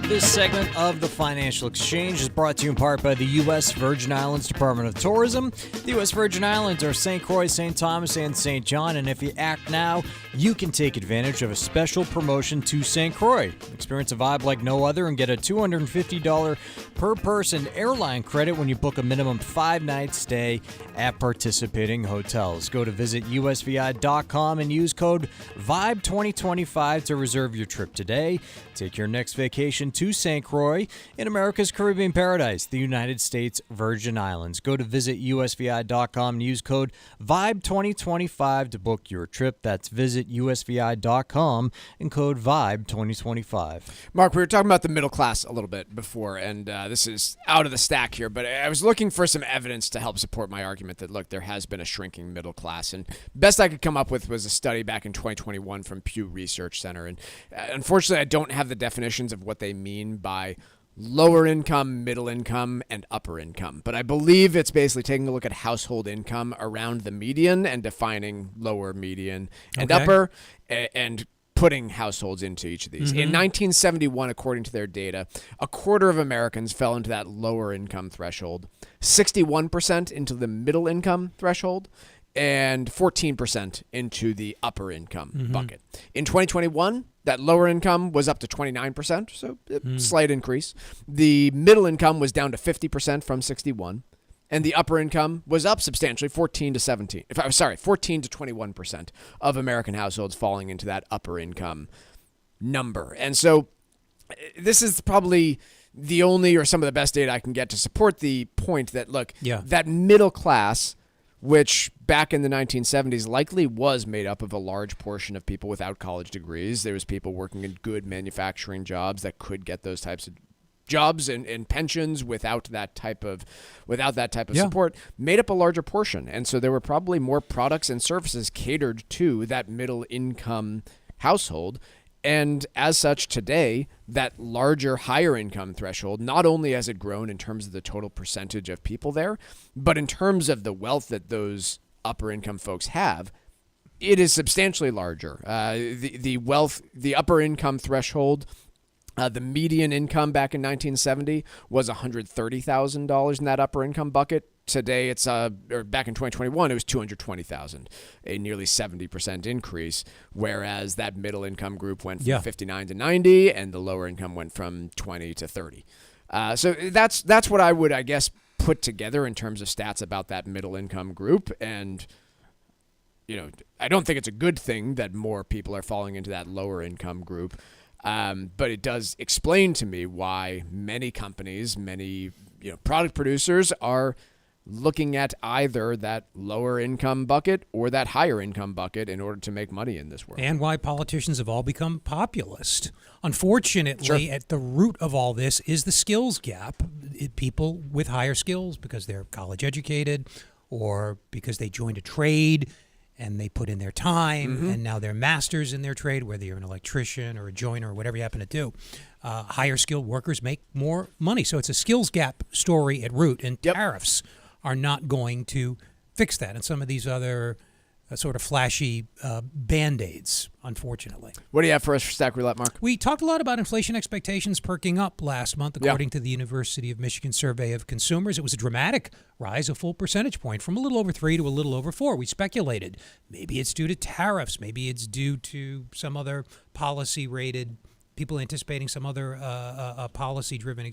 This segment of the Financial Exchange is brought to you in part by the U.S. Virgin Islands Department of Tourism. The U.S. Virgin Islands are St. Croix, St. Thomas, and St. John, and if you act now, you can take advantage of a special promotion to St. Croix. Experience a vibe like no other and get a $250 per person airline credit when you book a minimum 5-night stay at participating hotels. Go to visitusvi.com and use code VIBE2025 to reserve your trip today. Take your next vacation to St. Croix in America's Caribbean paradise, the United States Virgin Islands. Go to visitusvi.com and use code VIBE2025 to book your trip. That's visitusvi.com and code VIBE2025. Mark, we were talking about the middle class a little bit before, and this is out of the stack here, but I was looking for some evidence to help support my argument that, look, there has been a shrinking middle class, and best I could come up with was a study back in 2021 from Pew Research Center, and unfortunately I don't have the definitions of what they mean by lower income, middle income, and upper income. But I believe it's basically taking a look at household income around the median and defining lower, median, and upper, and putting households into each of these. In 1971, according to their data, a quarter of Americans fell into that lower income threshold, 61% into the middle income threshold, and 14% into the upper income bucket. In 2021, that lower income was up to 29%, so a slight increase. The middle income was down to 50% from 61%. And the upper income was up substantially, 14 to 21% of American households falling into that upper income number. And so this is probably the only or some of the best data I can get to support the point that, look, that middle class, which back in the 1970s likely was made up of a large portion of people without college degrees. There was people working in good manufacturing jobs that could get those types of jobs and pensions without that type of support, made up a larger portion. And so there were probably more products and services catered to that middle income household. And as such, today, that larger, higher income threshold, not only has it grown in terms of the total percentage of people there, but in terms of the wealth that those upper income folks have, it is substantially larger. The upper income threshold, the median income back in 1970 was $130,000 in that upper income bucket. Today, it's or back in 2021, it was $220,000, a nearly 70% increase. Whereas that middle income group went from 59 to 90, and the lower income went from 20 to 30. So that's what I would, I guess, put together in terms of stats about that middle income group. And I don't think it's a good thing that more people are falling into that lower income group. But it does explain to me why many companies, many product producers are looking at either that lower income bucket or that higher income bucket in order to make money in this world. And why politicians have all become populist. Unfortunately, at the root of all this is the skills gap. People with higher skills because they're college educated or because they joined a trade and they put in their time, and now they're masters in their trade, whether you're an electrician or a joiner or whatever you happen to do. Higher skilled workers make more money. So it's a skills gap story at root, and tariffs are not going to fix that. And some of these other sort of flashy Band-Aids, unfortunately. What do you have for us for Stack Roulette, Mark? We talked a lot about inflation expectations perking up last month, according to the University of Michigan Survey of Consumers. It was a dramatic rise, a full percentage point, from a little over 3 to a little over 4. We speculated maybe it's due to tariffs, maybe it's due to some other policy-rated, people anticipating some other policy-driven,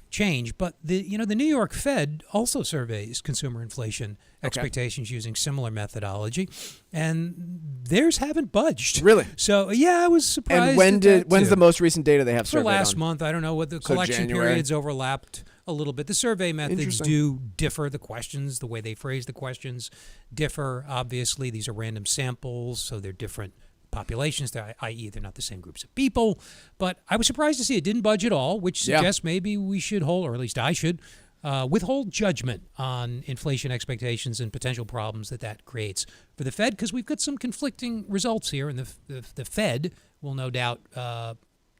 change. But the New York Fed also surveys consumer inflation expectations using similar methodology, and theirs haven't budged. Really? So I was surprised. And when's the most recent data they have surveyed for last on? month? I don't know what the collection periods overlapped a little bit. The survey methods do differ. The questions, the way they phrase the questions, differ. Obviously, these are random samples, so they're different populations, i.e. they're not the same groups of people. But I was surprised to see it didn't budge at all, which suggests maybe we should hold, or at least I should, withhold judgment on inflation expectations and potential problems that creates for the Fed, because we've got some conflicting results here, and the Fed will no doubt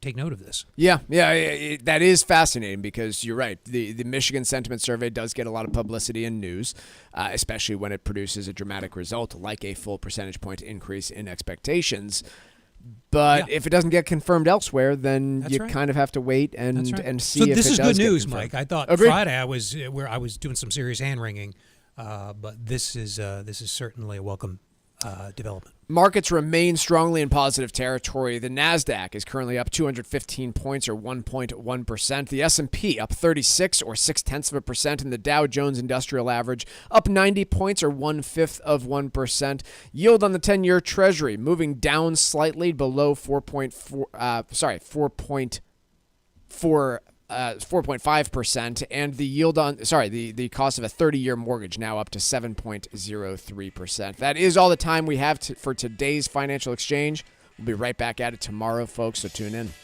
take note of this. That is fascinating, because you're right. The Michigan Sentiment Survey does get a lot of publicity and news, especially when it produces a dramatic result like a full percentage point increase in expectations. But if it doesn't get confirmed elsewhere, then you kind of have to wait and see if it does. So this is good news, Mike. I thought Friday I was doing some serious hand wringing, but this is certainly a welcome development. Markets remain strongly in positive territory. The NASDAQ is currently up 215 points, or 1.1%. The S&P up 36, or 0.6%, and the Dow Jones Industrial Average up 90 points, or 1/5%. Yield on the 10-year Treasury moving down slightly below 4.5%, and the yield on the cost of a 30-year mortgage now up to 7.03%. That is all the time we have for today's Financial Exchange. We'll be right back at it tomorrow, folks, so tune in.